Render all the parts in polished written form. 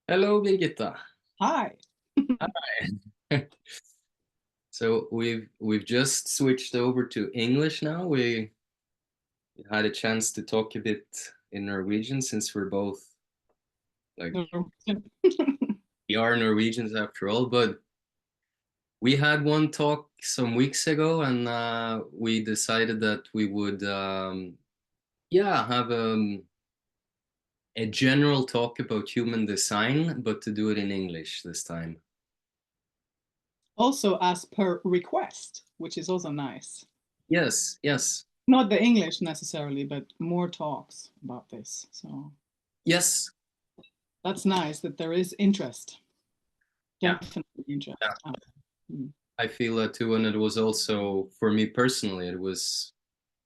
Hello, Birgitte. Hi. Hi. So we've just switched over to English now. We had a chance to talk a bit in Norwegian since we're both like we are Norwegians after all. But we had one talk some weeks ago, and we decided that we would yeah have a general talk about human design, but to do it in English this time. Also as per request, which is also nice. Yes, yes. Not the English necessarily, but more talks about this. So Yes. that's nice that there is interest. Yeah. Definitely interest. Yeah. I feel that too, and it was also, for me personally, it was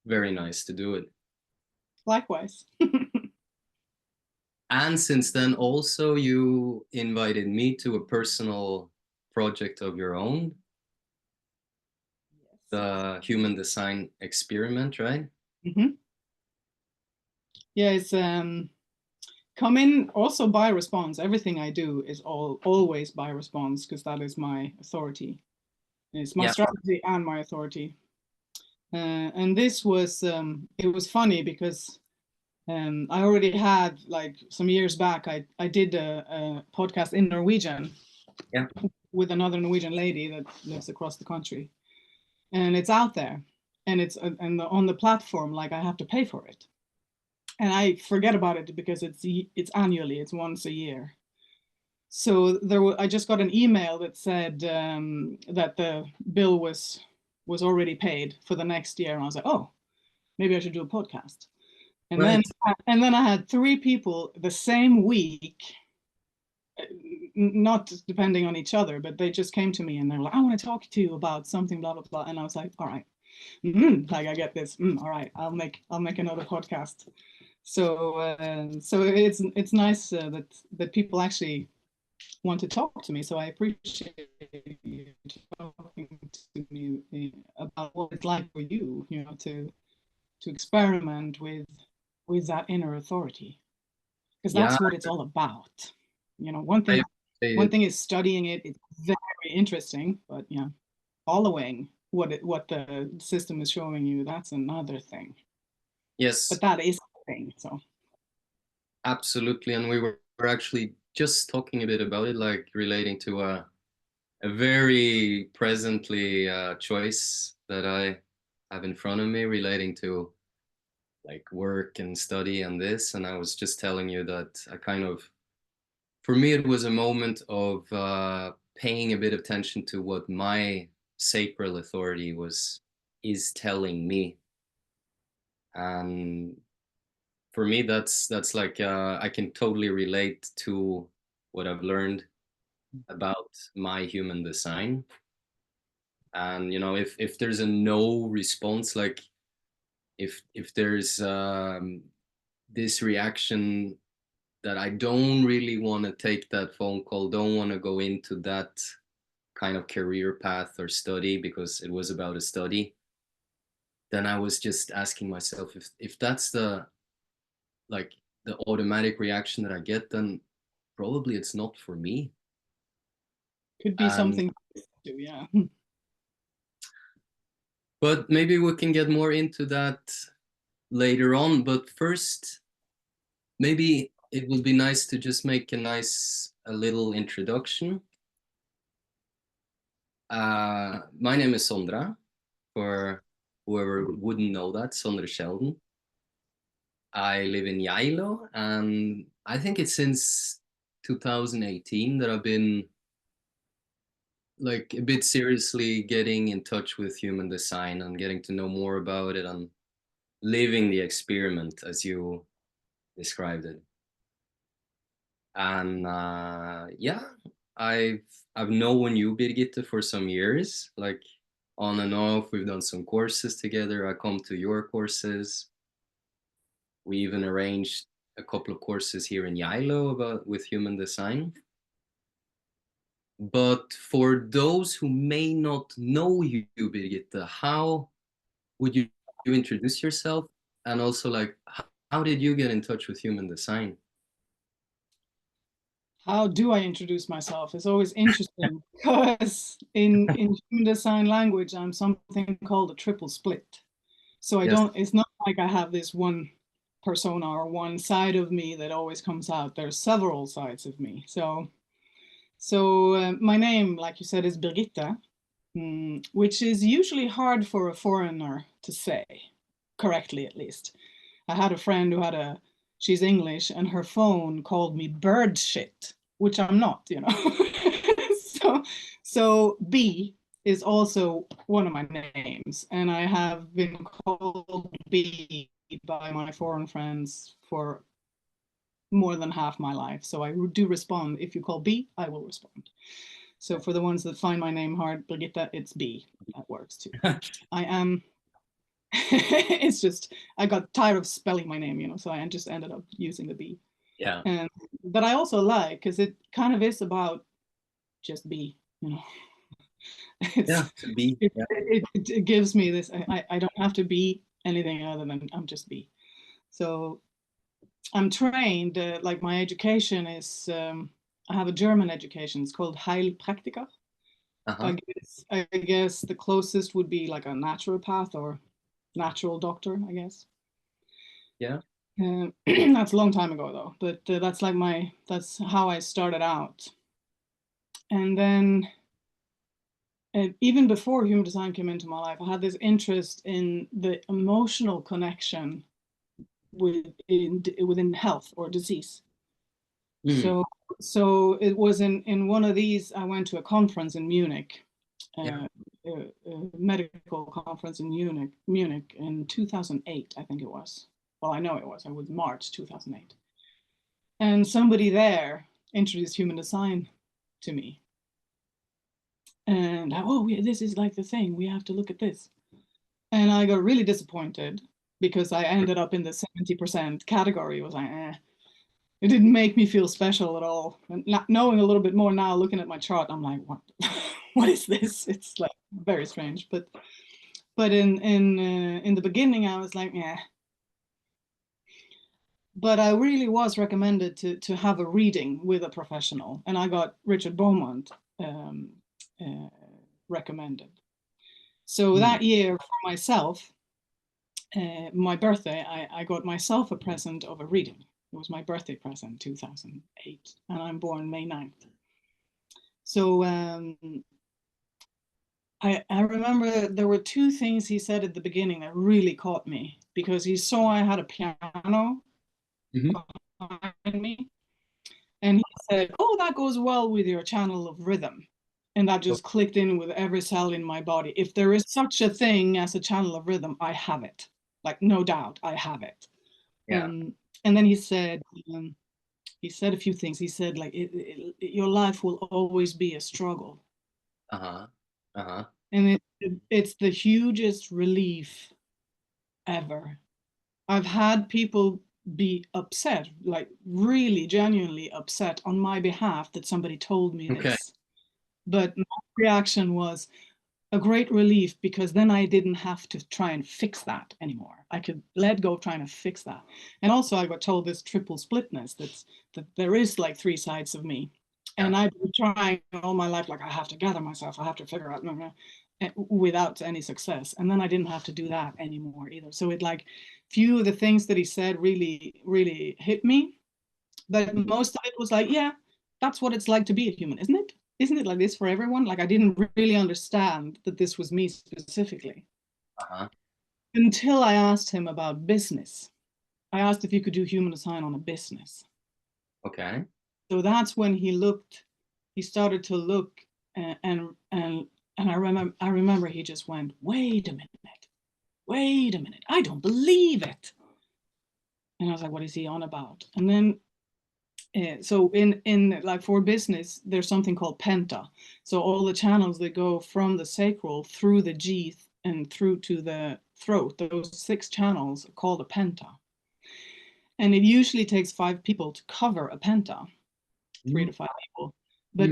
very nice to do it. Likewise. And since then, also, you invited me to a personal project of your own, Yes. the human design experiment, right? Mm-hmm. Yeah, it's come in also by response. Everything I do is always by response, because that is my authority. It's my strategy and my authority. And this was it was funny because I already had, like, some years back, I did a podcast in Norwegian with another Norwegian lady that lives across the country, and it's out there, and it's and on the platform, like, I have to pay for it, and I forget about it because it's annually, it's once a year. So I just got an email that said that the bill was already paid for the next year, and I was like, oh, maybe I should do a podcast. And then I had 3 people the same week, not depending on each other, but they just came to me and they were like, I want to talk to you about something, blah, blah, blah. And I was like, all right, like, I get this. All right, I'll make another podcast. So so it's nice that people actually want to talk to me. So I appreciate you talking to me about what it's like for you, to experiment with that inner authority, because that's what it's all about. One thing is studying it. It's very interesting, but following what the system is showing you, that's another thing. Yes, but that is a thing. So absolutely. And we were actually just talking a bit about it, like relating to a very presently choice that I have in front of me, relating to like work and study and this. And I was just telling you that I kind of, for me, it was a moment of paying a bit of attention to what my sacral authority is telling me. And for me, that's like I can totally relate to what I've learned about my human design. And if there's a no response, like if there's this reaction that I don't really want to take that phone call, don't want to go into that kind of career path or study because it was about a study, then I was just asking myself, if that's the like the automatic reaction that I get, then probably it's not for me. could be something to do, yeah. But maybe we can get more into that later on. But first, maybe it would be nice to just make a little introduction. My name is Sondra, for whoever wouldn't know that, Sondre Sheldon. I live in Geilo, and I think it's since 2018 that I've been like a bit seriously getting in touch with human design and getting to know more about it and living the experiment as you described it. And yeah, I've known you, Birgitte, for some years, like on and off. We've done some courses together. I come to your courses. We even arranged a couple of courses here in Geilo with human design. But for those who may not know you, Birgitte, how would you introduce yourself? And also, like, How did you get in touch with human design? How do I introduce myself? It's always interesting because in human design language, I'm something called a triple split. So I Yes. don't, it's not like I have this one persona or one side of me that always comes out. There's several sides of me. So my name, like you said, is Birgitte, which is usually hard for a foreigner to say, correctly at least. I had a friend who had she's English, and her phone called me bird shit, which I'm not, you know. so B is also one of my names, and I have been called B by my foreign friends for more than half my life. So I do respond. If you call B, I will respond. So for the ones that find my name hard, Birgitte, it's B. That works too. I am. It's just I got tired of spelling my name, you know, so I just ended up using the B. Yeah. But I also like, because it kind of is about just be, you know. Yeah, to be. It gives me this. I don't have to be anything other than I'm just be. So I'm trained. Like my education is. I have a German education. It's called Heilpraktiker. Uh-huh. I guess the closest would be like a naturopath or natural doctor, I guess. Yeah. That's a long time ago though, but that's how I started out. And then even before human design came into my life, I had this interest in the emotional connection within health or disease. Mm. So it was in one of these, I went to a conference in Munich, Yeah. a medical conference in Munich in 2008, I think it was. Well, I know it was March 2008. And somebody there introduced human design to me. And this is like the thing, we have to look at this. And I got really disappointed because I ended up in the 70% category. It was like, it didn't make me feel special at all. And not knowing a little bit more now, looking at my chart, I'm like, what? What is this? It's like very strange. But in the beginning, I was like, yeah. But I really was recommended to have a reading with a professional, and I got Richard Beaumont recommended. So that year for myself, my birthday, I got myself a present of a reading. It was my birthday present, 2008, and I'm born May 9th. So I remember there were two things he said at the beginning that really caught me, because he saw I had a piano behind me, and he said, "Oh, that goes well with your channel of rhythm." And that just clicked in with every cell in my body. If there is such a thing as a channel of rhythm, I have it. Like, no doubt, I have it. Yeah. And then he said a few things. He said, like, your life will always be a struggle. Uh-huh. Uh-huh. And it's the hugest relief ever. I've had people be upset, like really genuinely upset on my behalf that somebody told me Okay. this. But my reaction was a great relief, because then I didn't have to try and fix that anymore. I could let go of trying to fix that. And also I got told this triple splitness, that there is like three sides of me. Yeah. And I've been trying all my life, like I have to gather myself, I have to figure out, without any success. And then I didn't have to do that anymore either. So it, like, few of the things that he said really, really hit me. But most of it was like, yeah, that's what it's like to be a human, isn't it? Isn't it like this for everyone? Like, I didn't really understand that this was me specifically Uh-huh. until I asked him about business. I asked if he could do human design on a business. Okay. So that's when he started to look, and I remember he just went, wait a minute, I don't believe it. And I was like, what is he on about? And then so in like for business, there's something called penta. So all the channels that go from the sacral through the G and through to the throat, those 6 channels are called a penta. And it usually takes 5 people to cover a penta, 3 to 5 people. But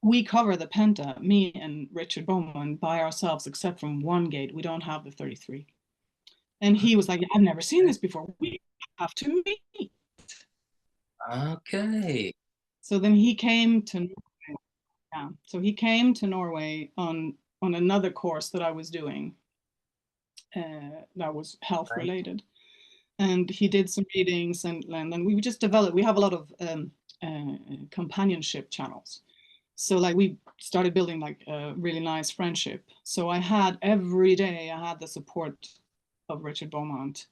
we cover the penta, me and Richard Bowman, by ourselves, except from one gate. We don't have the 33. And he was like, I've never seen this before. have to meet. Okay. So then he came to Norway. Yeah. So he came to Norway on another course that I was doing that was health related. And he did some readings, and then we just developed, we have a lot of companionship channels. So like we started building like a really nice friendship. So I had every day, I had the support of Richard Beaumont,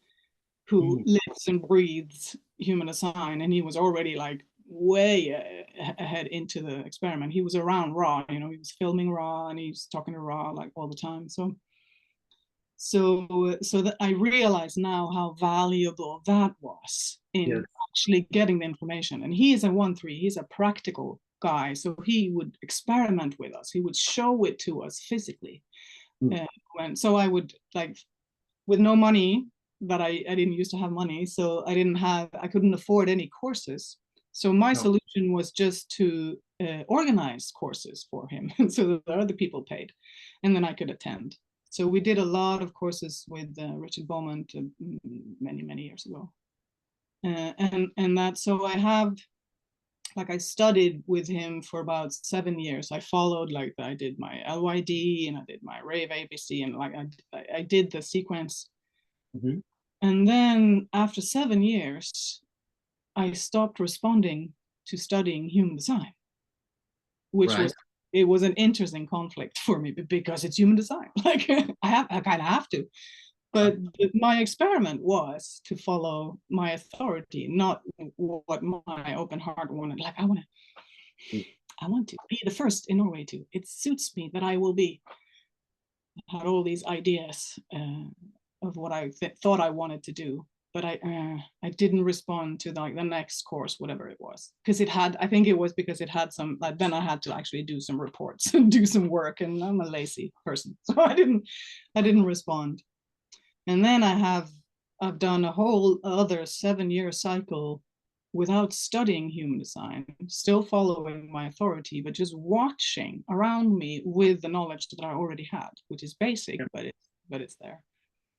who lives and breathes human design. And he was already like way ahead into the experiment. He was around Ra, you know, he was filming Ra and he was talking to Ra like all the time. So that I realize now how valuable that was in actually getting the information. And he is a 1-3, he's a practical guy. So he would experiment with us, he would show it to us physically. So I would, like, with no money, that I didn't used to have money, so I couldn't afford any courses. So my solution was just to organize courses for him so that other people paid, and then I could attend. So we did a lot of courses with Richard Beaumont many years ago, and that. So I studied with him for about 7 years. I followed, like, I did my LYD and I did my Rave ABC, and like I did the sequence. And then after 7 years, I stopped responding to studying human design, which was an interesting conflict for me because it's human design. Like I kind of have to. But my experiment was to follow my authority, not what my open heart wanted. Like I want to be the first in Norway to. It suits me that I will be. I had all these ideas of what I thought I wanted to do, but I didn't respond to the next course, whatever it was, because I think it was because it had some, like, then I had to actually do some reports and do some work, and I'm a lazy person, so I didn't respond. And then I've done a whole other 7-year cycle without studying human design, still following my authority, but just watching around me with the knowledge that I already had, which is basic, but it's there.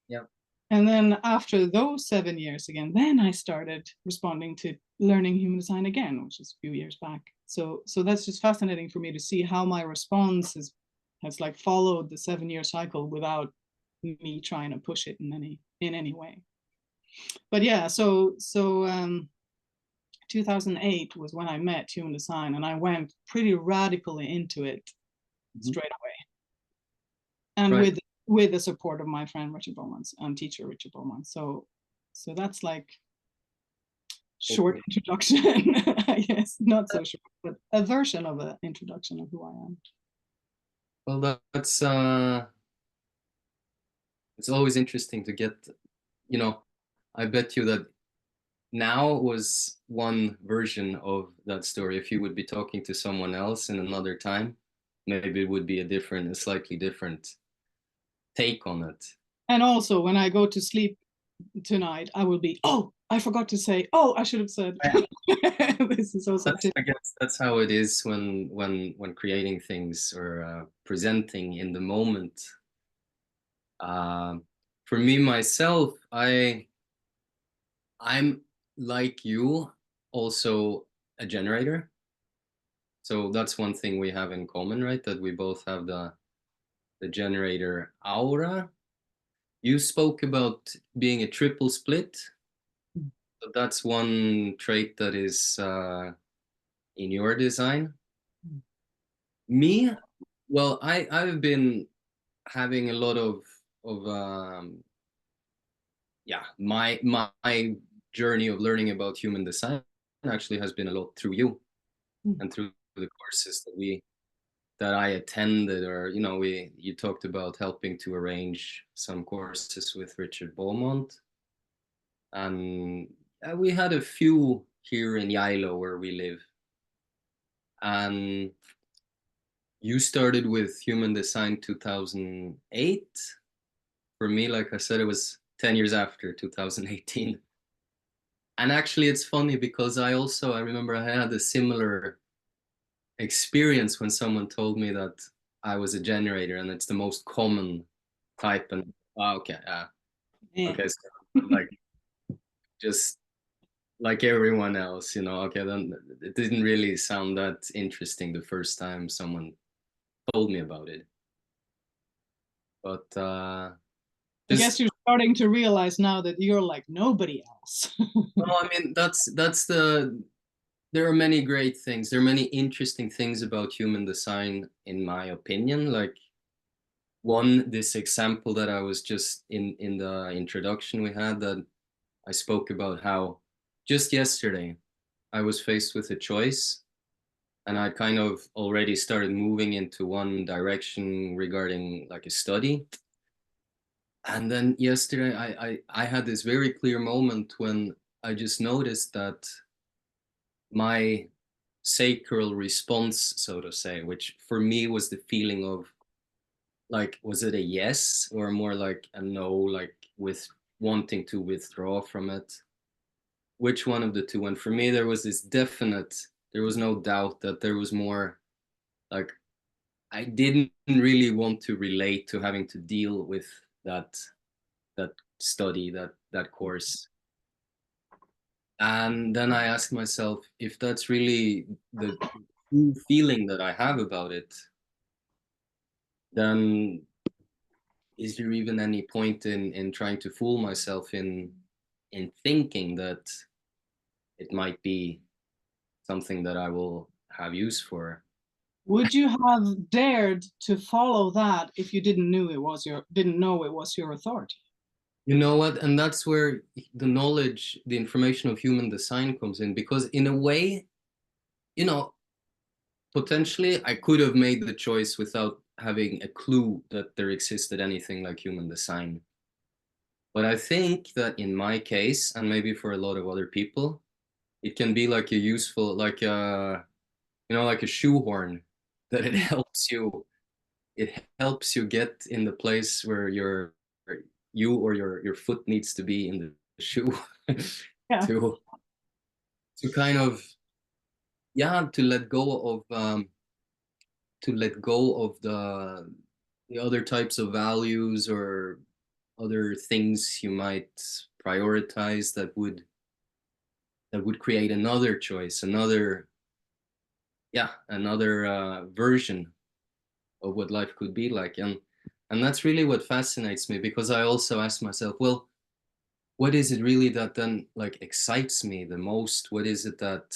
Yeah. And then after those 7 years again, then I started responding to learning human design again, which is a few years back. So that's just fascinating for me to see how my response has like followed the 7-year cycle without me trying to push it in any way. But yeah, so 2008 was when I met human design, and I went pretty radically into it straight away. And with the support of my friend Richard Beaumont and teacher Richard Beaumont. So that's like short introduction, I guess, not so short, but a version of an introduction of who I am. Well, that's it's always interesting to get, you know, I bet you that now was one version of that story. If you would be talking to someone else in another time, maybe it would be a slightly different take on it. And also, when I go to sleep tonight, I will be, oh, I forgot to say, oh, I should have said. This is also I guess that's how it is when creating things or presenting in the moment. For me myself, I'm like you, also a generator. So that's one thing we have in common, right? That we both have the generator aura. You spoke about being a triple split. So that's one trait that is in your design. Me, well, I've been having a lot of my journey of learning about human design actually has been a lot through you and through the courses that I attended, or you talked about helping to arrange some courses with Richard Beaumont, and we had a few here in Yailo where we live. And you started with human design 2008. For me, like I said, it was 10 years after 2018. And actually, it's funny because I remember I had a similar experience when someone told me that I was a generator, and it's the most common type. And okay, so, like, just like everyone else, you know. Okay, then it didn't really sound that interesting the first time someone told me about it. But I just guess you're starting to realize now that you're like nobody else. well, I mean, that's the there are many great things. There are many interesting things about human design, in my opinion. Like one, this example that I was just in the introduction we had, that I spoke about how just yesterday I was faced with a choice, and I kind of already started moving into one direction regarding like a study. And then yesterday I had this very clear moment when I just noticed that my sacral response, so to say, which for me was the feeling of like, was it a yes or more like a no, like with wanting to withdraw from it? Which one of the two? And for me, there was this definite, there was no doubt that there was more like, I didn't really want to relate to having to deal with that, that study, that course. And then I asked myself if that's really the true feeling that I have about it, then is there even any point in trying to fool myself in thinking that it might be something that I will have use for? Would you have dared to follow that if you didn't know it was your authority? You know what? And that's where the knowledge, the information of human design comes in, because in a way, you know, potentially I could have made the choice without having a clue that there existed anything like human design. But I think that in my case, and maybe for a lot of other people, it can be like a useful, like a, you know, like a shoehorn, that it helps you get in the place where you or your foot needs to be in the shoe Yeah. to kind of, yeah, to let go of the other types of values or other things you might prioritize that would create another choice, another, yeah, another version of what life could be like. And that's really what fascinates me, because I also ask myself, well, what is it really that then like excites me the most? What is it that,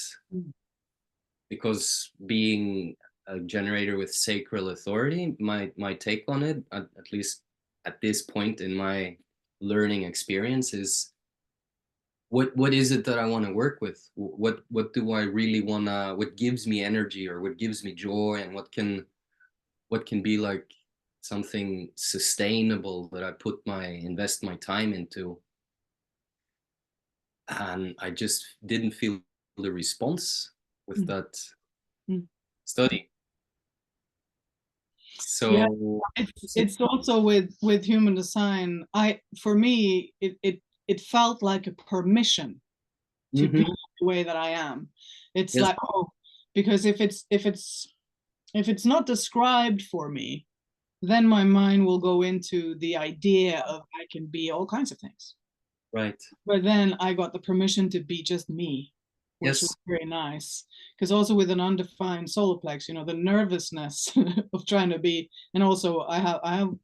because being a generator with sacral authority, my take on it, at least at this point in my learning experience, is what is it that I want to work with? What do I really wanna, what gives me energy, or what gives me joy, and what can be like something sustainable that I invest my time into. And I just didn't feel the response with Mm. that Mm. study. Yeah, So it's also with human design. For me, it felt like a permission to be mhm, the way that I am. It's yes, like, oh, because if it's not described for me, then my mind will go into the idea of I can be all kinds of things. right, But then I got the permission to be just me, which was yes, very nice. Because also with an undefined solar plex, the nervousness of trying to be, and also I have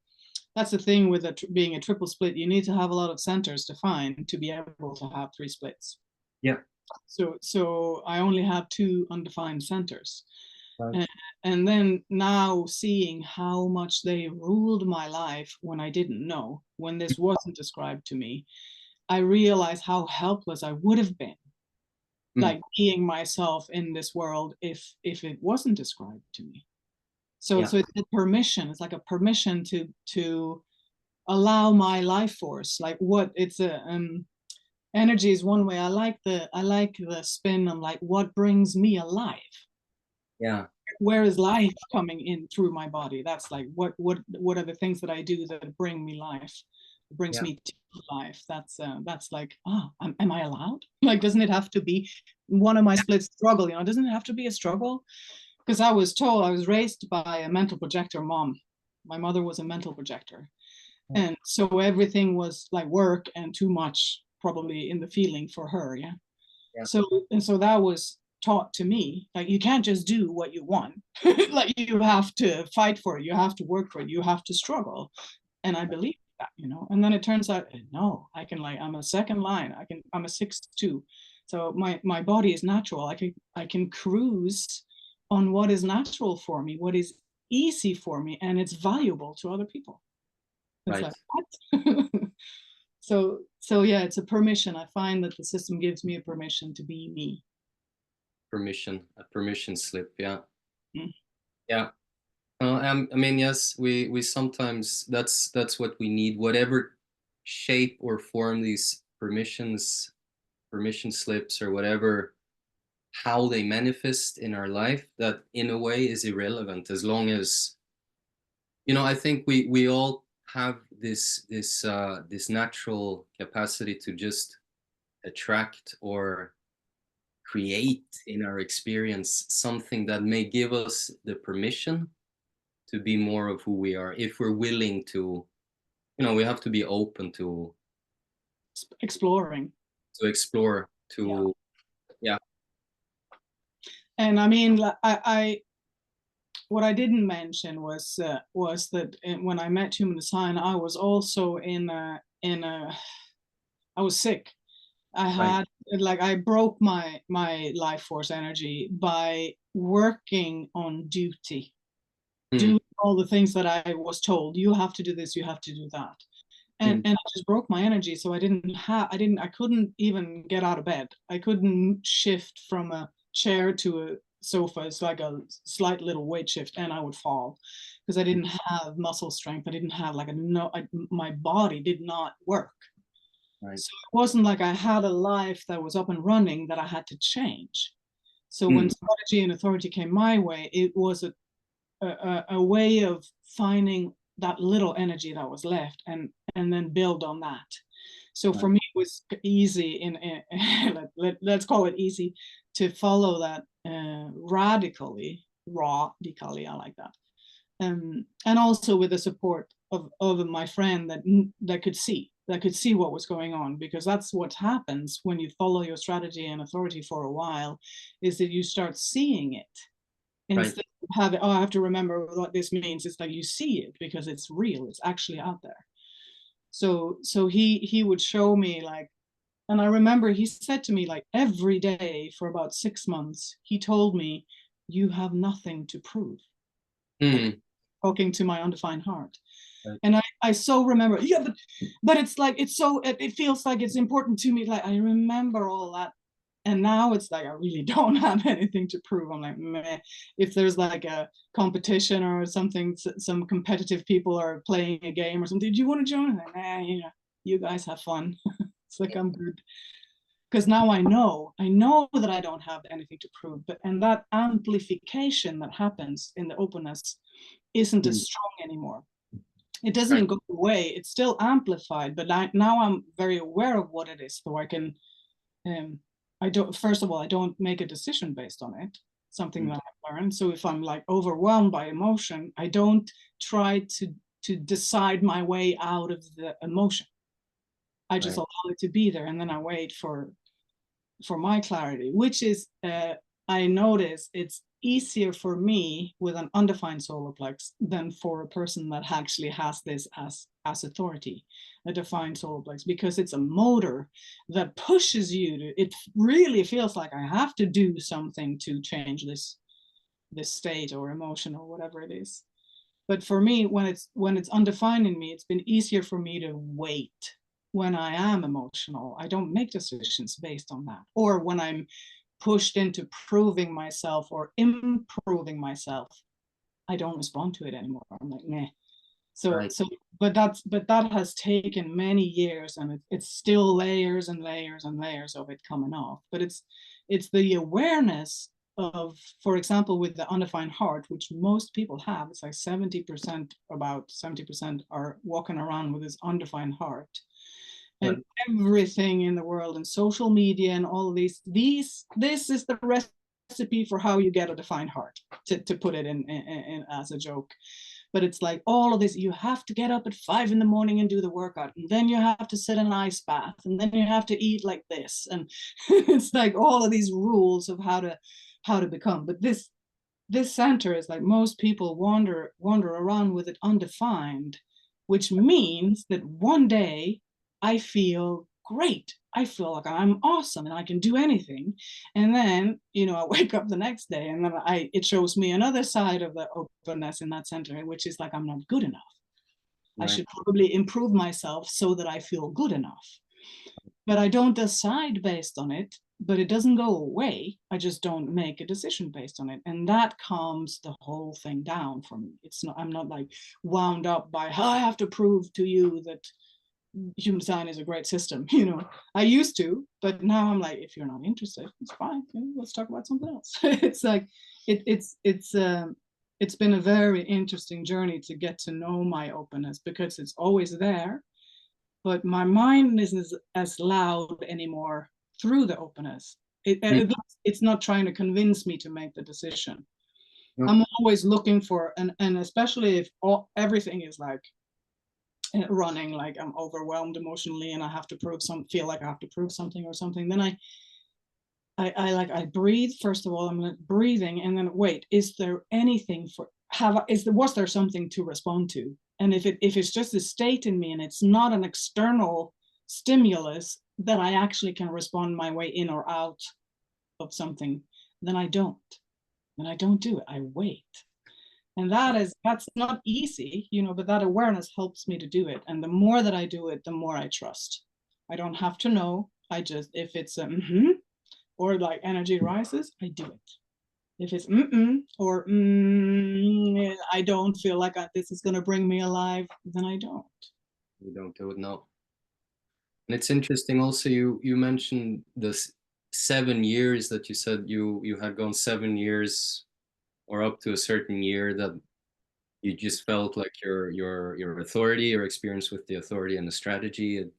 that's the thing with being a triple split. You need to have a lot of centers defined to be able to have 3 splits. yeah, So I only have 2 undefined centers. right, And then now seeing how much they ruled my life when I didn't know, when this wasn't described to me, I realized how helpless I would have been, mm, like being myself in this world if it wasn't described to me. So yeah, so it's a permission. It's like a permission to allow my life force. Like what it's a energy is one way. I like the spin on like what brings me alive. yeah, Where is life coming in through my body? That's like what are the things that I do that bring me life, brings yeah, me to life? That's like, oh, am I allowed? Like, doesn't it have to be one of my splits struggle? Doesn't it have to be a struggle? Because I was raised by a mental projector mom. My mother was a mental projector, and so everything was like work and too much. probably in the feeling for her. Yeah. Yeah. So that was taught to me, like, you can't just do what you want. Like, you have to fight for it, you have to work for it, you have to struggle. And I believe that, you know. And then it turns out, no, I can, like, I'm a second line, I'm a 6'2". So my body is natural. I can cruise on what is natural for me, what is easy for me, and it's valuable to other people. It's Right. like, what? So yeah, it's a permission. I find that the system gives me a permission to be me. A permission slip. Yeah. Mm. Yeah. I mean, yes, we sometimes, that's what we need, whatever shape or form these permission slips or whatever, how they manifest in our life, that in a way is irrelevant, as long as, you know, I think we all have this natural capacity to just attract or create in our experience something that may give us the permission to be more of who we are, if we're willing to, you know, we have to be open to Exploring. explore, to yeah. And I mean, I what I didn't mention was that when I met Human Design, I was also I was sick. I had, like, I broke my life force energy by working on duty, doing all the things that I was told. You have to do this, you have to do that. And I just broke my energy. So I couldn't even get out of bed. I couldn't shift from a chair to a sofa. It's like a slight little weight shift, and I would fall because I didn't have muscle strength. I didn't have, like, my body did not work. Right. So it wasn't like I had a life that was up and running that I had to change. So when strategy and authority came my way, it was a way of finding that little energy that was left, and then build on that. So for me, it was easy let's call it easy to follow that radically, I like that. And also with the support of my friend that could see what was going on, because that's what happens when you follow your strategy and authority for a while, is that you start seeing it. Instead of having, oh, I have to remember what this means. It's like you see it because it's real. It's actually out there. So he would show me, like, and I remember he said to me, like, every day for about 6 months, he told me, you have nothing to prove. Like, talking to my undefined heart. Right. And I so remember, yeah, but it's like, it feels like it's important to me. Like, I remember all that. And now it's like, I really don't have anything to prove. I'm like, meh. If there's like a competition or something, some competitive people are playing a game or something, do you want to join? Like, nah, you guys have fun. It's like, I'm good. Because now I know that I don't have anything to prove. And that amplification that happens in the openness isn't as strong anymore. It doesn't go away. It's still amplified, but now I'm very aware of what it is, so I can first of all, I don't make a decision based on it, something that I've learned. So if I'm, like, overwhelmed by emotion, I don't try to decide my way out of the emotion. I just allow it to be there, and then I wait for my clarity, which is, I notice it's easier for me with an undefined solar plex than for a person that actually has this as authority, a defined solar plex, because it's a motor that pushes you to, it really feels like I have to do something to change this state or emotion or whatever it is. But for me, when it's undefined in me, it's been easier for me to wait. When I am emotional, I don't make decisions based on that. Or when I'm pushed into proving myself or improving myself, I don't respond to it anymore. I'm like, nah. But that has taken many years, and it's still layers and layers and layers of it coming off. But it's the awareness of, for example, with the undefined heart, which most people have. It's like 70%, about 70% are walking around with this undefined heart. And everything in the world and social media and all of this is the recipe for how you get a defined heart, to put it in as a joke. but it's like all of this, you have to get up at 5 in the morning and do the workout, and then you have to sit in an ice bath, and then you have to eat like this, and it's like all of these rules of how to become. But this center is like, most people wander around with it undefined, which means that one day I feel great. I feel like I'm awesome and I can do anything. And then, I wake up the next day and then it shows me another side of the openness in that center, which is like, I'm not good enough. Right. I should probably improve myself so that I feel good enough. But I don't decide based on it, but it doesn't go away. I just don't make a decision based on it. And that calms the whole thing down for me. I'm not like wound up by how I have to prove to you that human design is a great system. I used to, but now I'm like, if you're not interested, it's fine. Let's talk about something else. It's like, it's been a very interesting journey to get to know my openness, because it's always there, but my mind isn't as loud anymore through the openness. It's not trying to convince me to make the decision. No. I'm always looking for, and especially if everything is like running, like I'm overwhelmed emotionally and I have to feel like I have to prove something or something, then I breathe. First of all, I'm like breathing, and then wait, is there anything was there something to respond to? And if it's just a state in me and it's not an external stimulus that I actually can respond my way in or out of something, then I don't do it. I wait. And that's not easy, but that awareness helps me to do it. And the more that I do it, the more I trust. I don't have to know. I just, if it's or like energy rises, I do it. If it's or I don't feel like this is going to bring me alive, then I don't. You don't do it, no. And it's interesting also, you mentioned this 7 years that you said you had gone 7 years or up to a certain year that you just felt like your authority, your experience with the authority and the strategy, it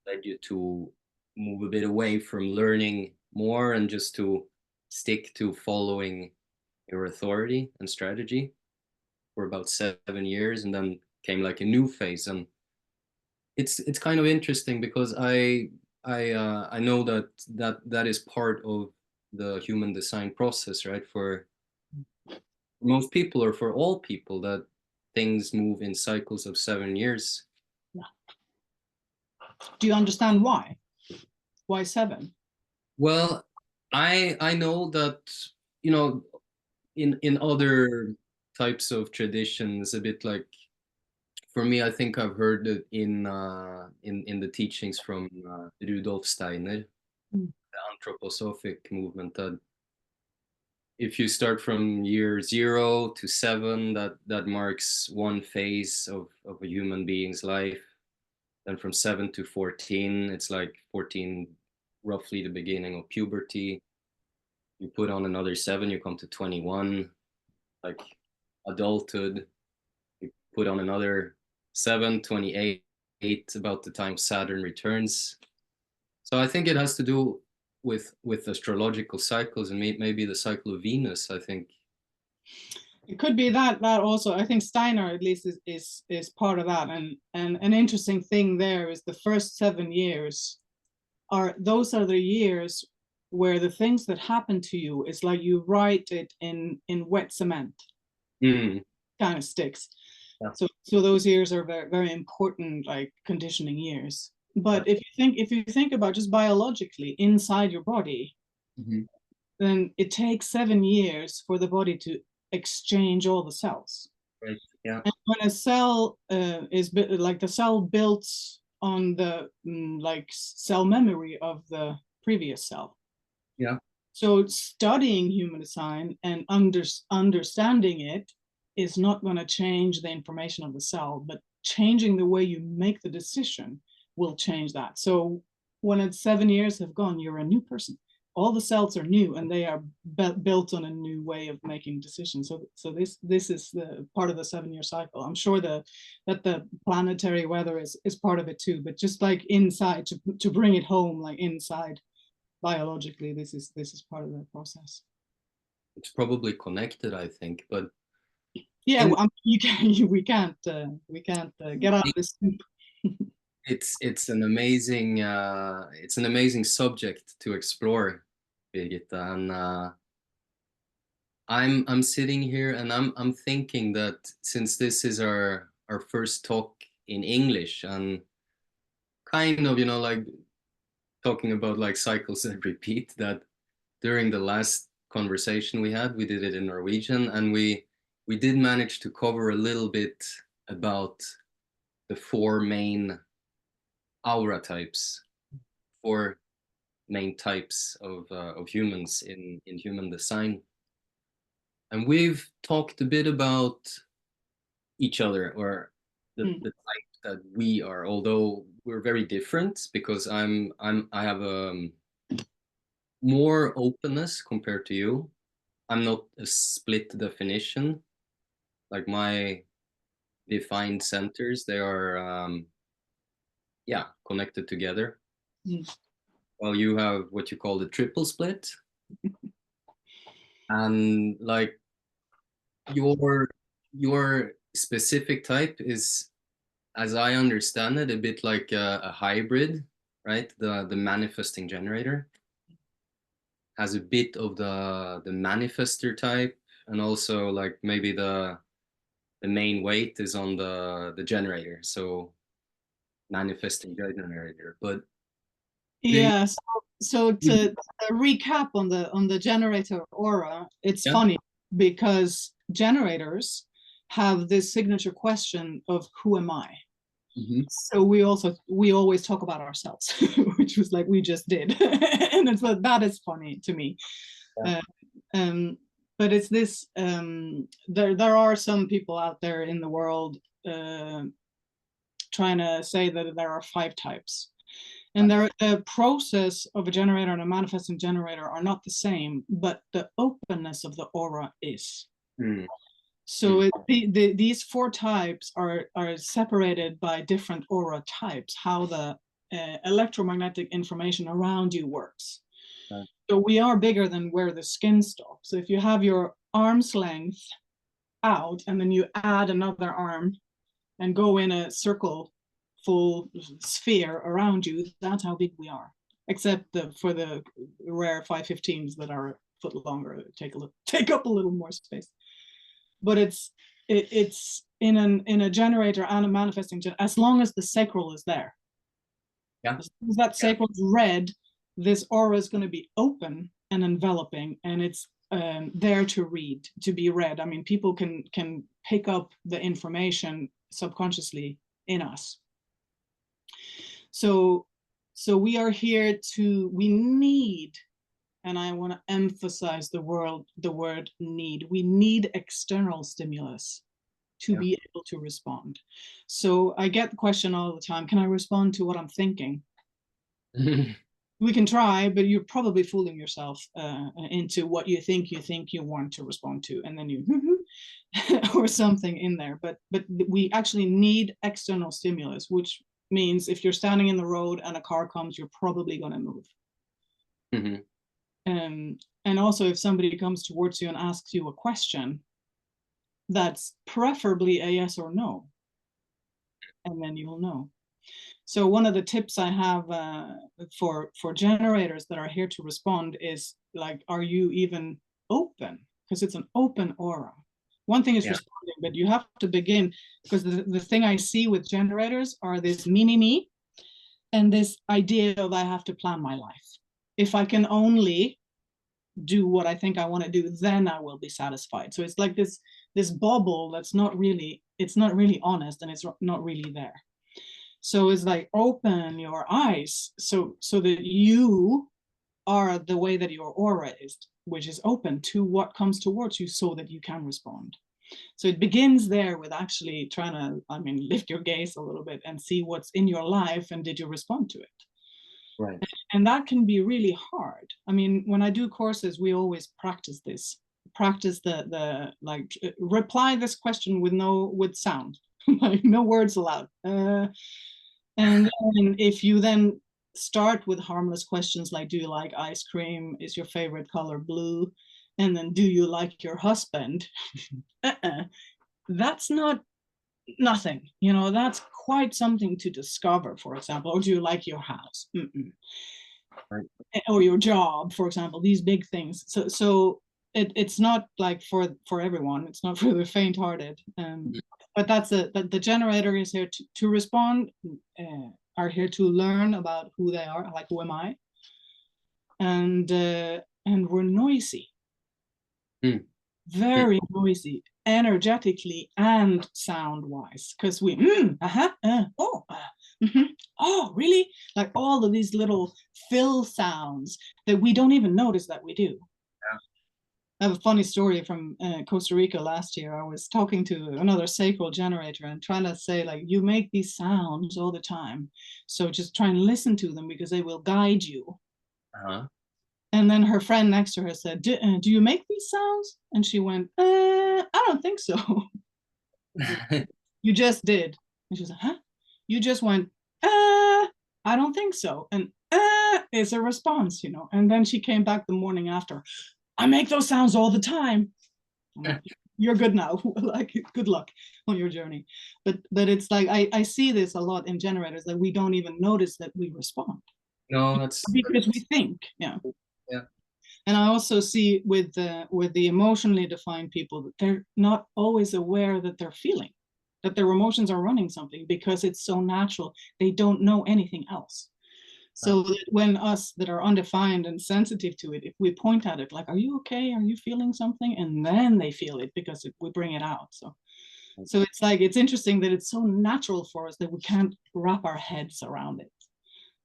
led you to move a bit away from learning more and just to stick to following your authority and strategy for about 7 years, and then came like a new phase. And it's kind of interesting because I know that is part of the human design process, right? For most people, or for all people, that things move in cycles of 7 years. Yeah. Do you understand why? Why 7? Well, I know that, in other types of traditions, a bit like, for me, I think I've heard it in the teachings from Rudolf Steiner, the anthroposophic movement, that if you start from year 0 to 7, that marks one phase of a human being's life. Then from 7 to 14, it's like 14, roughly the beginning of puberty. You put on another 7, you come to 21, like adulthood. You put on another 7, 28, about the time Saturn returns. So I think it has to do with astrological cycles, and maybe the cycle of Venus, I think. It could be that also. I think Steiner at least is part of that. And an interesting thing there is the first 7 years are the years where the things that happen to you is like you write it in wet cement. Kind of sticks. Yeah. So those years are very, very important, like conditioning years. But if you think about just biologically inside your body, then it takes 7 years for the body to exchange all the cells. Right. Yeah. And when a cell is like, the cell builds on the like cell memory of the previous cell. Yeah. So studying human design and understanding it is not going to change the information of the cell, but changing the way you make the decision will change that. So when it's 7 years have gone, you're a new person. All the cells are new, and they are built on a new way of making decisions. So this is the part of the 7-year cycle. I'm sure that the planetary weather is part of it too, but just like inside, to bring it home, like inside biologically, this is part of the process. It's probably connected, I think, but Yeah, And we can't get out of this soup. it's an amazing subject to explore, Birgitte. And I'm sitting here and I'm thinking that since this is our first talk in English and kind of, like talking about like cycles that repeat, that during the last conversation we did it in Norwegian, and we did manage to cover a little bit about the four main aura types, four main types of humans in human design. And we've talked a bit about each other, or the type that we are, although we're very different, because I have more openness compared to you. I'm not a split definition. Like my defined centers, they are connected together. Well, you have what you call the triple split, and like your specific type is, as I understand it, a bit like a hybrid, right? The manifesting generator has a bit of the manifester type, and also like maybe the main weight is on the generator, so manifesting generator. But Yeah, so to recap on the generator aura, it's funny because generators have this signature question of who am I? So we always talk about ourselves, which was like we just did. And it's like, that is funny to me. But it's this there are some people out there in the world trying to say that there are 5 types. And the process of a generator and a manifesting generator are not the same, but the openness of the aura is. So these 4 types are separated by different aura types, how the electromagnetic information around you works. So we are bigger than where the skin stops. So if you have your arm's length out and then you add another arm and go in a circle full sphere around you, that's how big we are. Except for the rare 515s that are a foot longer, take up a little more space. But it's in a generator and a manifesting as long as the sacral is there. As long as that sacral is red, this aura is going to be open and enveloping, and it's there to read, to be read. I mean, people can pick up the information subconsciously in us. So we are here we need, and I want to emphasize the word need. We need external stimulus to be able to respond. So I get the question all the time, can I respond to what I'm thinking? We can try, but you're probably fooling yourself into what you think you want to respond to, and then you or something in there. But we actually need external stimulus, which means if you're standing in the road and a car comes, you're probably going to move. And also, if somebody comes towards you and asks you a question, that's preferably a yes or no, and then you'll know. So one of the tips I have for generators that are here to respond is like, are you even open? Because it's an open aura. One thing is responding, but you have to begin, because the thing I see with generators are this me, and this idea of I have to plan my life. If I can only do what I think I want to do, then I will be satisfied. So it's like this bubble that's not really honest, and it's not really there. So it's like, open your eyes so that you are the way that your aura is, which is open to what comes towards you, so that you can respond. So it begins there with actually trying to, lift your gaze a little bit and see what's in your life, and did you respond to it? Right. And that can be really hard. I mean, when I do courses, we always practice this. Practice the like, reply this question with sound, like no words allowed. And then if you then start with harmless questions like, do you like ice cream? Is your favorite color blue? And then, do you like your husband? that's not nothing, you know, that's quite something to discover, for example. Or do you like your house? Right. Or your job, for example, these big things. So it's not like for everyone, it's not for the faint-hearted. But that's the generator is here to respond, are here to learn about who they are, like who am I, and we're noisy, very noisy, energetically and sound wise, because we oh really, like all of these little fill sounds that we don't even notice that we do. I have a funny story from Costa Rica last year. I was talking to another sacral generator and trying to say, like, you make these sounds all the time, so just try and listen to them because they will guide you. And then her friend next to her said, do you make these sounds? And she went, I don't think so. You just did. And she was like, huh? You just went, I don't think so. And is a response, you know. And then she came back the morning after, I make those sounds all the time. Like, you're good now. Like, good luck on your journey. But it's like, I see this a lot in generators, that we don't even notice that we respond. No, that's because we think, yeah. Yeah. And I also see with the emotionally defined people that they're not always aware that they're feeling, that their emotions are running something, because it's so natural. They don't know anything else. So when us that are undefined and sensitive to it, if we point at it, like, are you okay? Are you feeling something? And then they feel it because we bring it out. So it's like, it's interesting that it's so natural for us that we can't wrap our heads around it.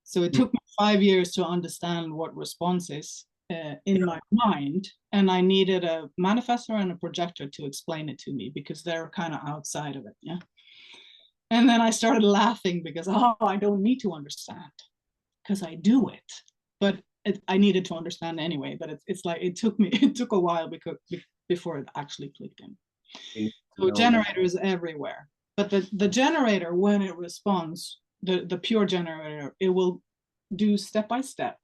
So it took me 5 years to understand what response is in my mind. And I needed a manifestor and a projector to explain it to me, because they're kind of outside of it. Yeah. And then I started laughing because, I don't need to understand, because I do it. But I needed to understand anyway. But it's like, it took a while before it actually clicked in. So generators everywhere. But the generator, when it responds, the pure generator, it will do step by step.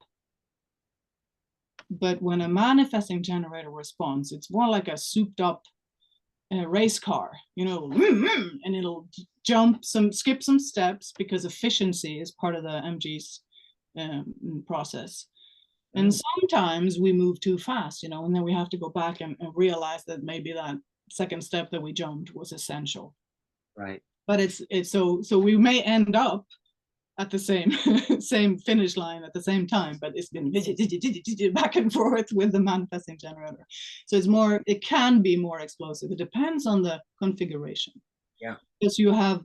But when a manifesting generator responds, it's more like a souped up race car, you know, and it'll skip some steps, because efficiency is part of the MG's process. And sometimes we move too fast, you know, and then we have to go back and realize that maybe that second step that we jumped was essential. Right. But it's so we may end up at the same finish line at the same time, but it's been back and forth with the manifesting generator. So it can be more explosive. It depends on the configuration. Yeah. Because you have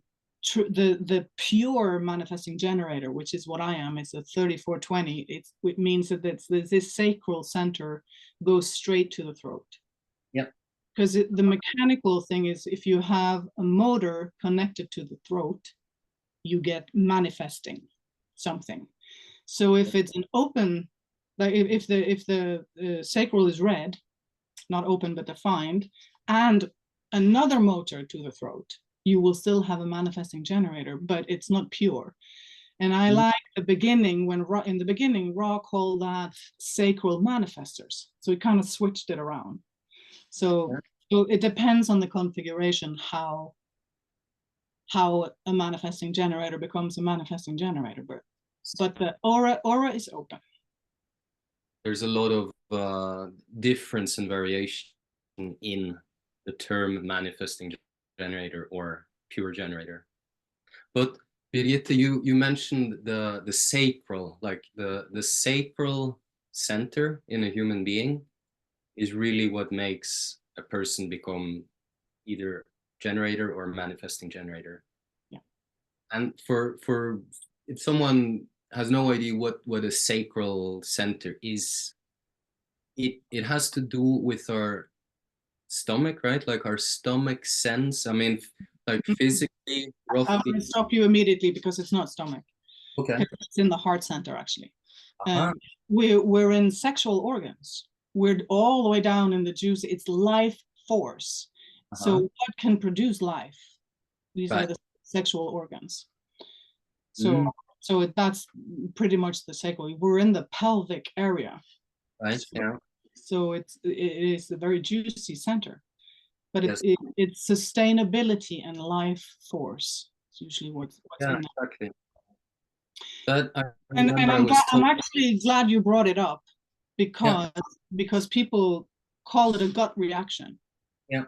the pure manifesting generator, which is what I am. It's a 3420. It means that this sacral center goes straight to the throat. Yeah. Because the mechanical thing is, if you have a motor connected to the throat, you get manifesting something. So if it's an open, like if the sacral is red, not open but defined, and another motor to the throat, you will still have a manifesting generator, but it's not pure. And I like the beginning, when in the beginning Ra called that sacral manifestors. So we kind of switched it around. So it depends on the configuration how a manifesting generator becomes a manifesting generator, but the aura is open. There's a lot of difference and variation in the term manifesting generator or pure generator. But Birgitte, you mentioned the sacral, like the sacral center in a human being is really what makes a person become either generator or manifesting generator. Yeah. And for if someone has no idea what a sacral center is, it has to do with our stomach, right? Like our stomach sense. I mean, like physically, roughly. I'm going to stop you immediately, because it's not stomach. Okay. It's in the heart center, actually. We're in sexual organs. We're all the way down in the juice. It's life force. So what can produce life? These are the sexual organs. So that's pretty much the sacral. We're in the pelvic area. Right. So it is a very juicy center. but Yes. it's sustainability and life force. It's usually what's in there. Exactly. That I And remember I was I'm told. actually glad you brought it up, Yeah. because people call it a gut reaction. Yeah.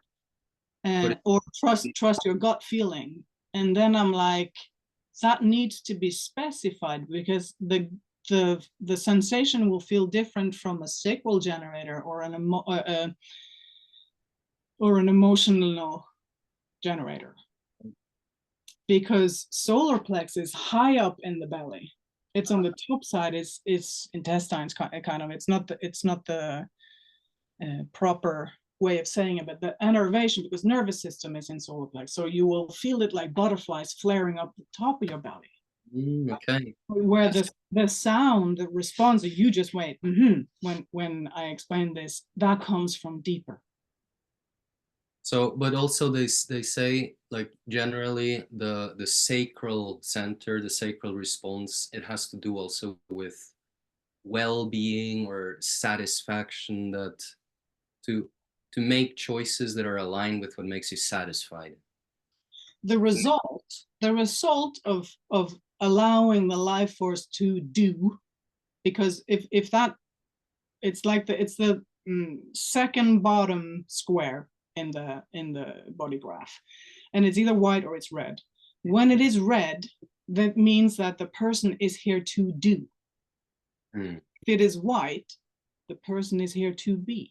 But Or trust your gut feeling. And then I'm like, that needs to be specified, because the sensation will feel different from a sacral generator or an emotional generator, because solar plex is high up in the belly. It's on the top side, is intestines, kind of. It's not the proper way of saying it, but the innervation, because nervous system is in solar plex, so you will feel it like butterflies flaring up the top of your belly. Okay. Where the sound, the response that you just wait, when I explain this, that comes from deeper. So, but also they say, like, generally the sacral center, the sacral response, it has to do also with well-being or satisfaction, that to make choices that are aligned with what makes you satisfied. The result of allowing the life force to do, because if that, it's like it's the second bottom square in the body graph, and it's either white or it's red. When it is red, that means that the person is here to do. If it is white, the person is here to be.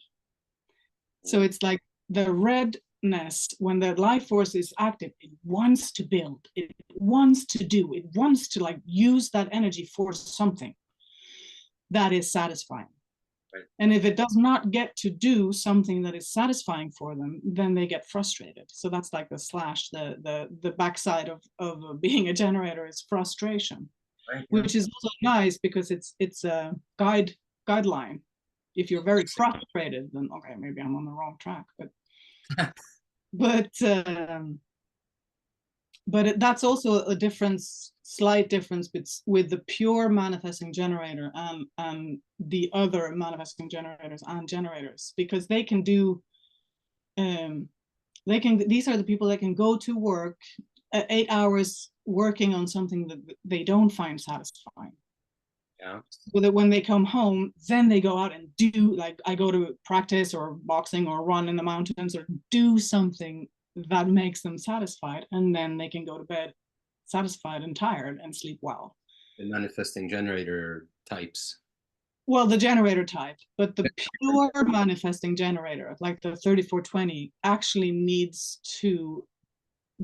So it's like the redness, when the life force is active, it wants to build, it wants to do, it wants to like use that energy for something that is satisfying. Right. And if it does not get to do something that is satisfying for them, then they get frustrated. So that's like the backside of being a generator is frustration. Right, yeah. Which is also nice, because it's a guideline. If you're very frustrated, then okay, maybe I'm on the wrong track. But that's also a slight difference with the pure manifesting generator and the other manifesting generators and generators, because they can do, these are the people that can go to work 8 hours working on something that they don't find satisfying. Yeah. So that when they come home, then they go out and do, like, I go to practice or boxing or run in the mountains or do something that makes them satisfied, and then they can go to bed satisfied and tired and sleep well. The manifesting generator types. Well, the generator type, but the pure manifesting generator, like the 3420, actually needs to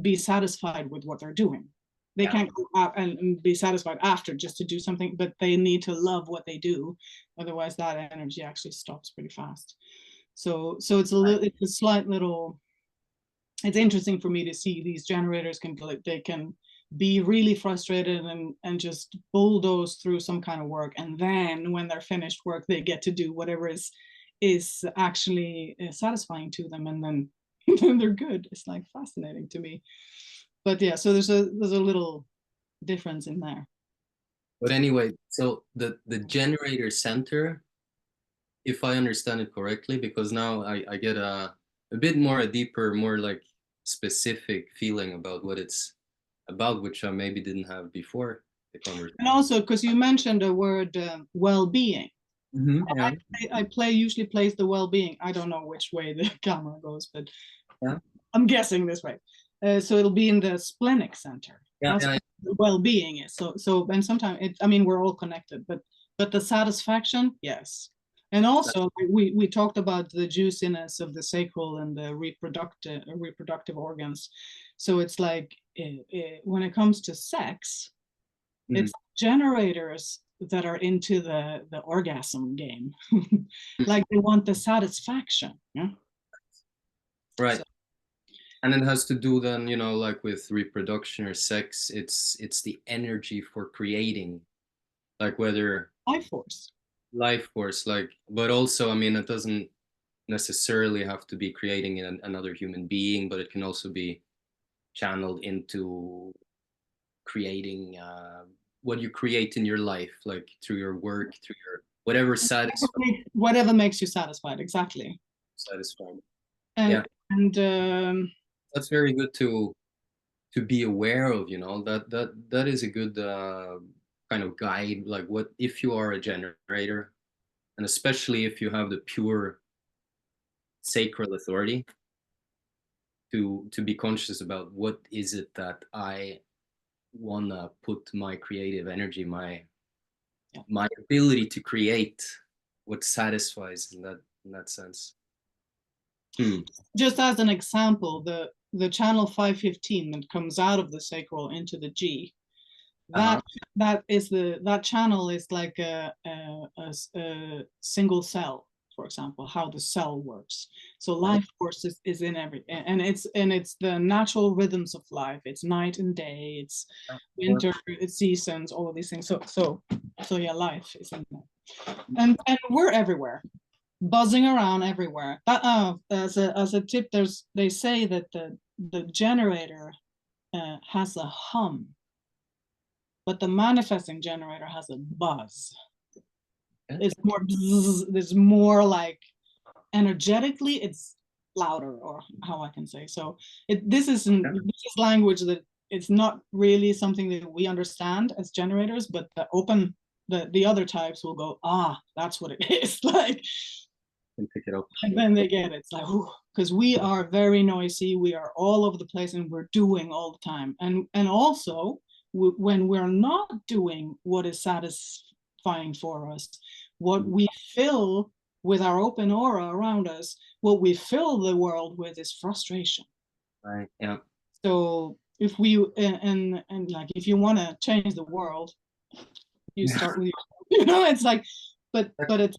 be satisfied with what they're doing. They can't go out and be satisfied after just to do something, but they need to love what they do. Otherwise, that energy actually stops pretty fast. So it's it's a slight little. It's interesting for me to see these generators they can be really frustrated and just bulldoze through some kind of work, and then when they're finished work, they get to do whatever is actually satisfying to them, and then then they're good. It's like fascinating to me. But yeah, so there's a little difference in there. But anyway, so the generator center, if I understand it correctly, because now I get a bit more, a deeper, more like specific feeling about what it's about, which I maybe didn't have before the conversation. And also, because you mentioned the word well-being. Yeah. I usually place the well-being. I don't know which way the camera goes, but yeah, I'm guessing this way. So it'll be in the splenic center. Yeah, that's what the well-being is. So and sometimes I mean, we're all connected, but the satisfaction, yes. And also we talked about the juiciness of the sacral and the reproductive organs. So it's like when it comes to sex, it's generators that are into the orgasm game. Like they want the satisfaction. Yeah. Right. So, and it has to do then, like with reproduction or sex, it's the energy for creating, like whether life force, like, but also, I mean, it doesn't necessarily have to be creating another human being, but it can also be channeled into creating what you create in your life, like through your work, through your whatever makes you satisfied. Exactly. And And that's very good to be aware of, you know, that is a good kind of guide, like what if you are a generator, and especially if you have the pure sacred authority, to be conscious about what is it that I wanna put my creative energy, my ability to create, what satisfies in that sense. Just as an example, the channel 515 that comes out of the sacral into the G, that that channel is like a single cell, for example, how the cell works. So life force is in every, and it's the natural rhythms of life. It's night and day, it's winter, it's seasons, all of these things. So yeah, life is in there, and we're everywhere, buzzing around everywhere. That as a tip, they say that the generator has a hum, but the manifesting generator has a buzz. It's more buzz, there's more like energetically it's louder, or how I can say. So this is language that it's not really something that we understand as generators, but the other types will go, that's what it is. Like, and pick it up. And then they get it. It's like, because we are very noisy, we are all over the place, and we're doing all the time. And also, when we're not doing what is satisfying for us, what we fill with our open aura around us, what we fill the world with is frustration. Right. Yeah. So if we and like if you want to change the world, you start with you know, it's like, but it's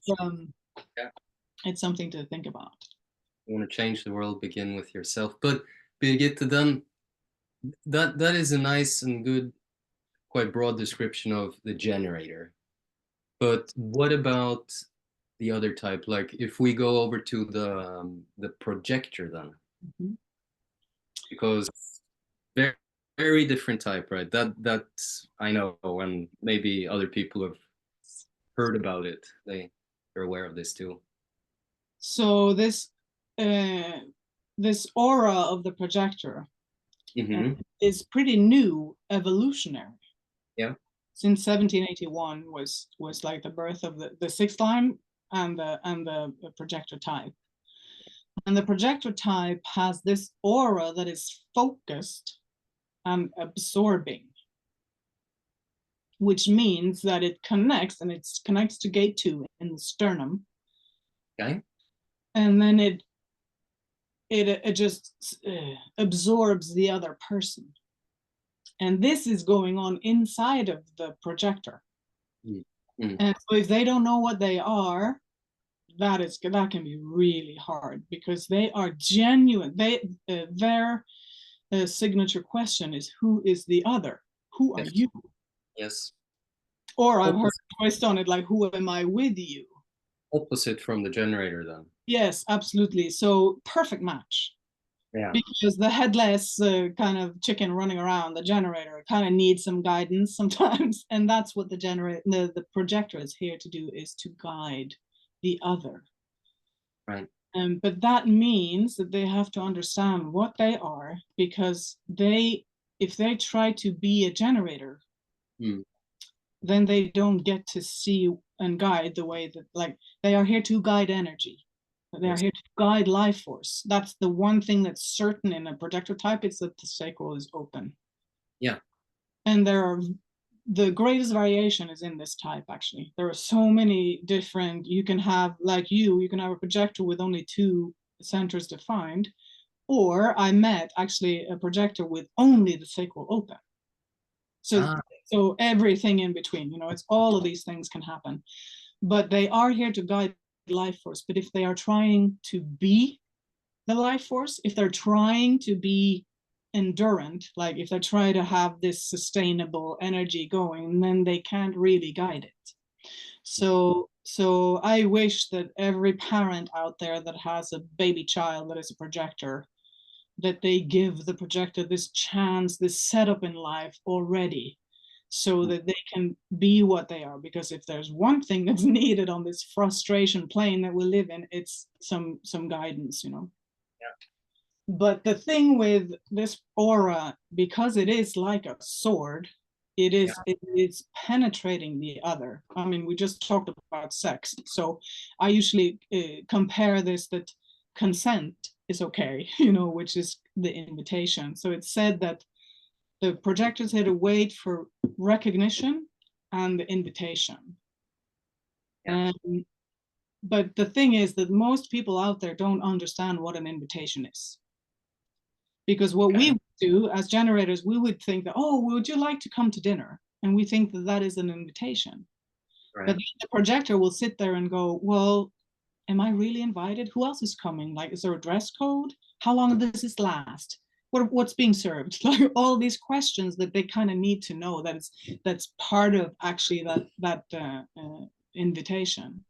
it's something to think about. You want to change the world, begin with yourself. But Birgitte, then that is a nice and good, quite broad description of the generator. But what about the other type? Like if we go over to the projector, then, because very very different type, right? That's I know, and maybe other people have heard about it. They're aware of this too. So this aura of the projector is pretty new, evolutionary. Yeah. Since 1781 was like the birth of the sixth line and the projector type. And the projector type has this aura that is focused and absorbing, which means that it connects, and it connects to gate 2 in the sternum. Okay. And then it just absorbs the other person. And this is going on inside of the projector. And so if they don't know what they are, that can be really hard, because they are genuine. Their signature question is, who is the other? Who are you? Yes. Or I've heard twist on it, like, who am I with you? Opposite from the generator, then. Yes, absolutely. So perfect match. Yeah. Because the headless kind of chicken running around, the generator kind of needs some guidance sometimes, and that's what the projector is here to do, is to guide the other. Right. But that means that they have to understand what they are, because if they try to be a generator, then they don't get to see and guide the way that, like, they are here to guide energy. They are here to guide life force. That's the one thing that's certain in a projector type, is that the sacral is open. Yeah. And the greatest variation is in this type, actually. There are so many different, you can have, like you can have a projector with only 2 centers defined, or I met actually a projector with only the sacral open. So everything in between, you know, it's all of these things can happen. But they are here to guide life force. But if they are trying to be the life force, if they're trying to be endurant, like if they try to have this sustainable energy going, then they can't really guide it. So I wish that every parent out there that has a baby child that is a projector, that they give the projector this chance, this setup in life already, so that they can be what they are. Because if there's one thing that's needed on this frustration plane that we live in, it's some guidance, you know. Yeah. But the thing with this aura, because it is like a sword, it is penetrating the other. I mean, we just talked about sex, so I usually compare this that consent is okay, which is the invitation. So it's said that the projectors had to wait for recognition and the invitation. But the thing is that most people out there don't understand what an invitation is. Because what we do as generators, we would think that, oh, would you like to come to dinner? And we think that that is an invitation. Right. But the projector will sit there and go, well, am I really invited? Who else is coming? Like, is there a dress code? How long does this last? What's being served? Like all these questions that they kind of need to know that's part of actually that invitation.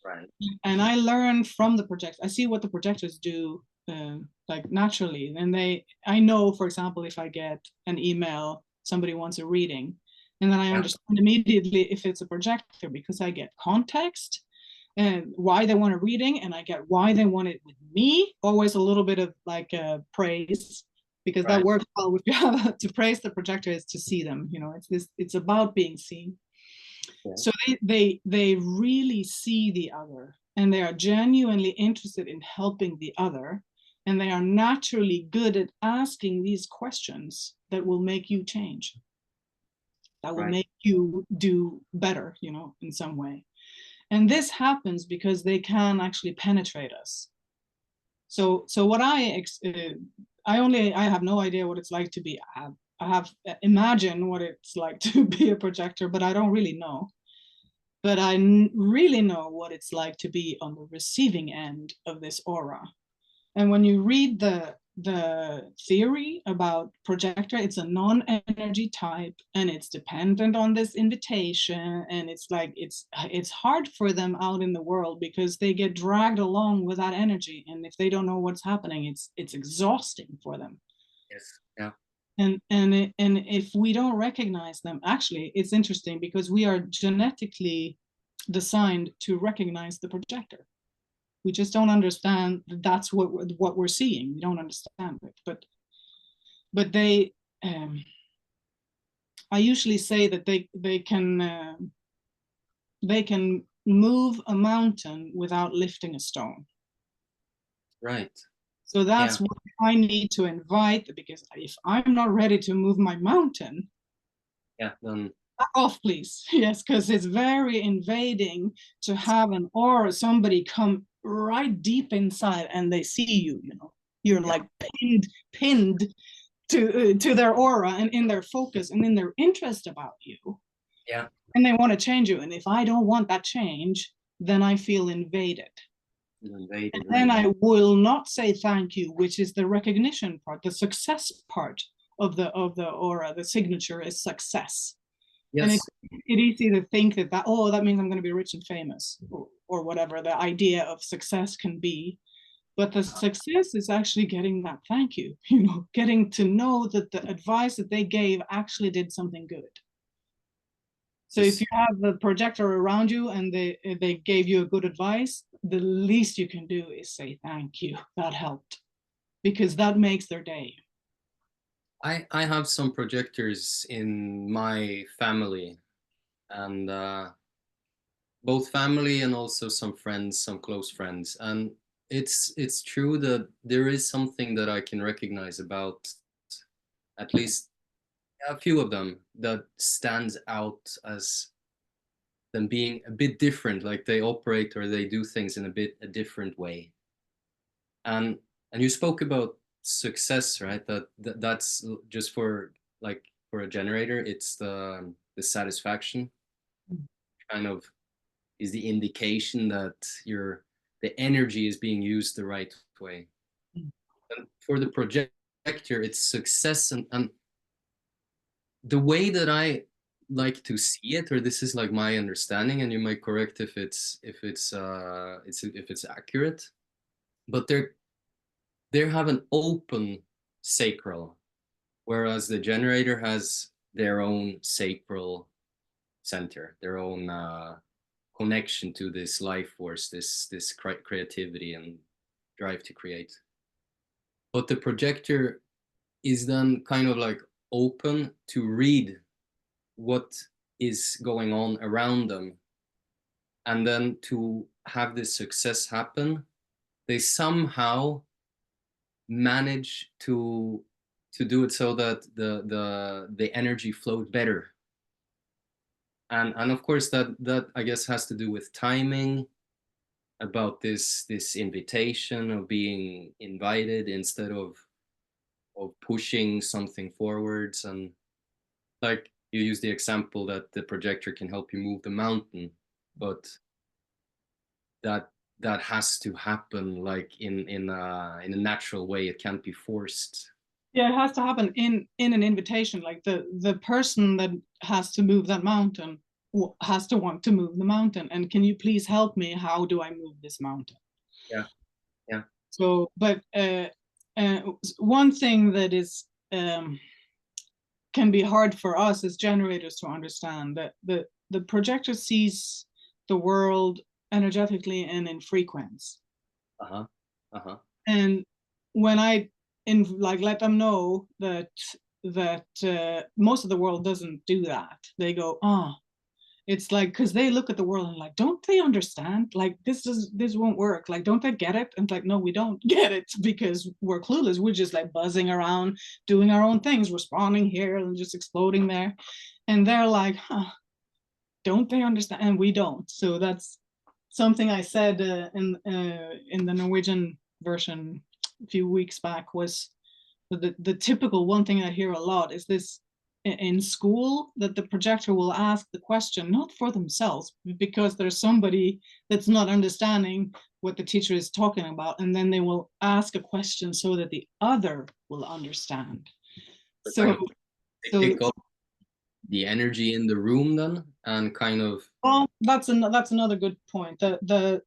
Right. And I learned from the projectors. I see what the projectors do like naturally, and I know, for example, if I get an email, somebody wants a reading, and then I understand immediately if it's a projector, because I get context and why they want a reading, and I get why they want it with me. Always a little bit of like praise, because that works well with to praise the projector is to see them. It's about being seen. So they really see the other, and they are genuinely interested in helping the other, and they are naturally good at asking these questions that will make you change, that will make you do better, in some way. And this happens because they can actually penetrate us. So what I have no idea what it's like to be. I have imagined what it's like to be a projector, but I don't really know. But I really know what it's like to be on the receiving end of this aura. And when you read the theory about projector, it's a non-energy type, and it's dependent on this invitation, and it's like it's hard for them out in the world because they get dragged along with that energy, and if they don't know what's happening, it's exhausting for them. Yes. Yeah. And if we don't recognize them, actually, it's interesting because we are genetically designed to recognize the projector. We just don't understand that that's what we're seeing. We don't understand it, but they. I usually say that they can move a mountain without lifting a stone. Right. So that's what I need to invite, because if I'm not ready to move my mountain, then back off, please. Yes, because it's very invading to have an aura, somebody come right deep inside and they see you, you're like pinned to their aura and in their focus and in their interest about you. Yeah. And they want to change you. And if I don't want that change, then I feel invaded. And then I will not say thank you, which is the recognition part, the success part of the aura. The signature is success. Yes. And it's easy to think that means I'm going to be rich and famous, or whatever the idea of success can be. But the success is actually getting that thank you, getting to know that the advice that they gave actually did something good. So if you have the projector around you and they gave you a good advice, the least you can do is say thank you. That helped, because that makes their day. I have some projectors in my family, and both family and also some friends, some close friends. And it's true that there is something that I can recognize about at least a few of them that stands out as them being a bit different, like they operate or they do things in a different way. And you spoke about success, right? That's just for a generator, it's the satisfaction kind of is the indication that the energy is being used the right way. And for the projector, it's success, and the way that I like to see it, or this is like my understanding, and you might correct if it's accurate, but they have an open sacral, whereas the generator has their own sacral center, their own connection to this life force, this creativity and drive to create. But the projector is then kind of like open to read what is going on around them. And then to have this success happen, they somehow manage to do it so that the energy flowed better. And of course that I guess has to do with timing, about this invitation of being invited instead of pushing something forwards. And like you use the example that the projector can help you move the mountain, but that has to happen like in a natural way. It can't be forced. Yeah, it has to happen in an invitation. Like the person that has to move that mountain has to want to move the mountain. And can you please help me? How do I move this mountain? Yeah, yeah. So, but one thing that is can be hard for us as generators to understand, that the projector sees the world energetically and in frequency. Uh-huh. Uh-huh. And when I let them know that most of the world doesn't do that, they go, oh, it's like, because they look at the world and like, don't they understand? Like this won't work. Like, don't they get it? And it's like, no, we don't get it, because we're clueless. We're just like buzzing around, doing our own things, responding here and just exploding there. And they're like, huh, don't they understand? And we don't. So that's something I said in the Norwegian version a few weeks back, was the typical one thing I hear a lot is this in school, that the projector will ask the question not for themselves, because there's somebody that's not understanding what the teacher is talking about, and then they will ask a question so that the other will understand. So they pick up the energy in the room then, and kind of, well, that's another good point. The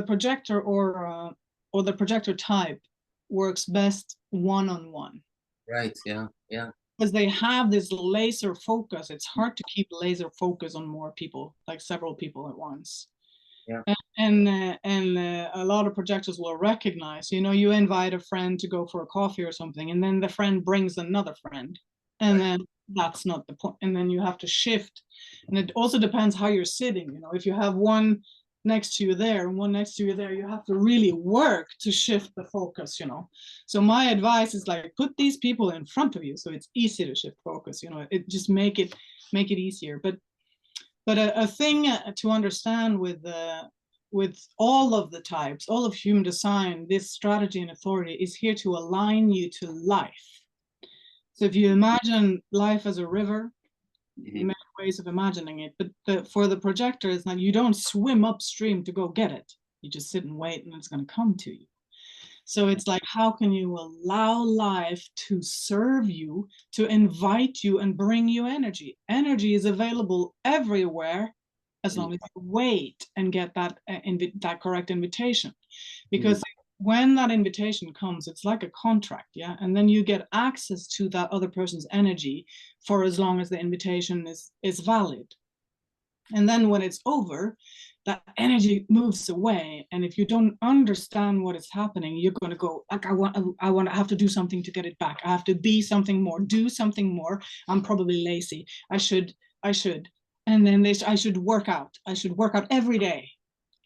projector or the projector type works best one-on-one. right, yeah, yeah, Because they have this laser focus. It's hard to keep laser focus on more people, like several people at once. yeah. And a lot of projectors will recognize, you invite a friend to go for a coffee or something, and then the friend brings another friend, and then that's not the point, and then you have to shift. And it also depends how you're sitting. If you have one next to you there and one next to you there, you have to really work to shift the focus. So my advice is like, put these people in front of you so it's easy to shift focus. It just make it easier. But a thing to understand with all of the types, all of human design, this strategy and authority is here to align you to life. So if you imagine life as a river, many ways of imagining it, but for the projector, it's not, you don't swim upstream to go get it. You just sit and wait, and it's going to come to you. So it's like, how can you allow life to serve you, to invite you and bring you energy? Energy is available everywhere, as long as you wait and get that correct invitation. Because when that invitation comes, it's like a contract, yeah? And then you get access to that other person's energy for as long as the invitation is valid. And then when it's over, that energy moves away. And if you don't understand what is happening, you're going to go, like, I have to do something to get it back. I have to be something more, do something more. I'm probably lazy. I should. And then I should work out. I should work out every day.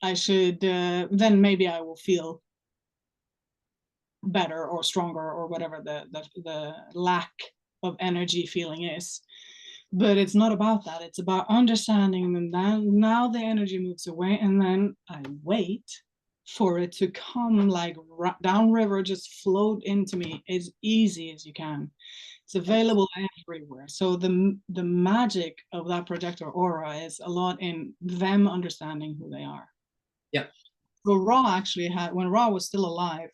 I should, then maybe I will feel better or stronger, or whatever the lack of energy feeling is. But it's not about that. It's about understanding that now the energy moves away, and then I wait for it to come like downriver, just float into me as easy as you can. It's available everywhere. So the magic of that projector aura is a lot in them understanding who they are. Yeah. So Ra actually had, when Ra was still alive,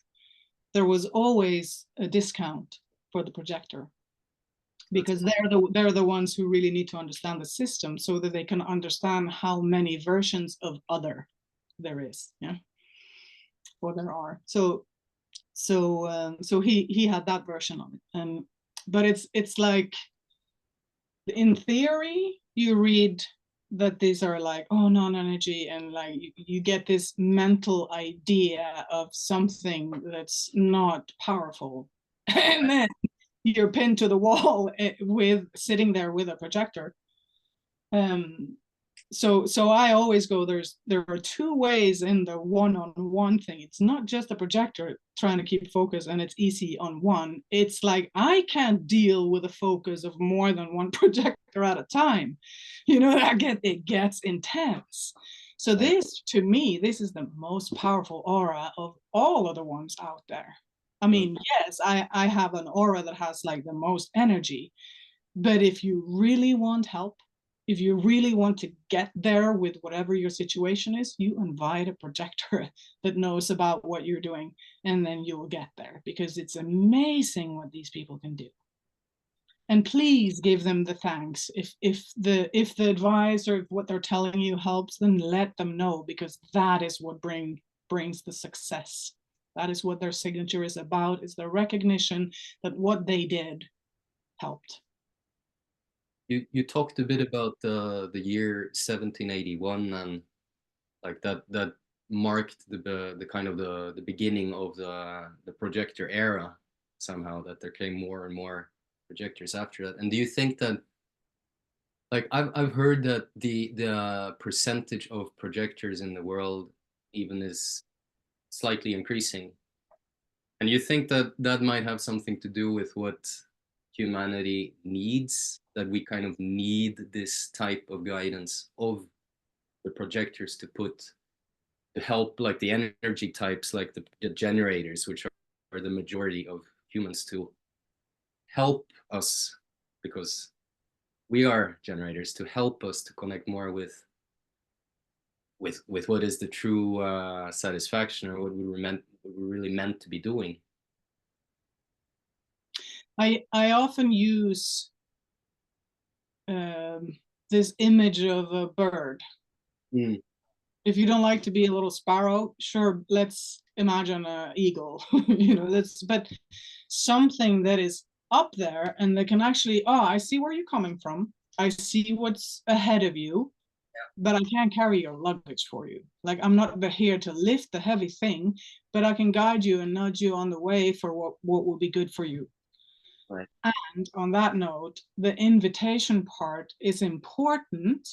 there was always a discount for the projector, because they're the ones who really need to understand the system, so that they can understand how many versions of other there is, yeah, or there are. So he had that version of it. But it's like, in theory, you read that these are like, oh, non-energy, and like you get this mental idea of something that's not powerful, and then you're pinned to the wall with sitting there with a projector. So I always go, there are two ways in the one-on-one thing. It's not just a projector trying to keep focus and it's easy on one. It's like I can't deal with the focus of more than one projector at a time. You know, it gets intense. So this, to me, this is the most powerful aura of all of the ones out there. I mean, yes, I have an aura that has like the most energy, but if you really want help, if you really want to get there with whatever your situation is, you invite a projector that knows about what you're doing, and then you'll get there, because it's amazing what these people can do. And please give them the thanks. If the advice or if what they're telling you helps, then let them know, because that is what brings the success. That is what their signature is about, is the recognition that what they did helped. You talked a bit about the year 1781, and like that marked the kind of the beginning of the projector era somehow, that there came more and more projectors after that. And do you think that, like, I've heard that the percentage of projectors in the world even is slightly increasing, and you think that that might have something to do with what humanity needs, that we kind of need this type of guidance of the projectors to help, like the energy types, like the generators, which are the majority of humans, to help us, because we are generators, to help us to connect more with what is the true satisfaction, or what we really meant to be doing. I often use this image of a bird. If you don't like to be a little sparrow, sure, let's imagine an eagle. You know, but something that is up there and that can actually, oh, I see where you're coming from. I see what's ahead of you, but I can't carry your luggage for you. Like, I'm not here to lift the heavy thing, but I can guide you and nudge you on the way for what will be good for you. Right. And on that note, the invitation part is important,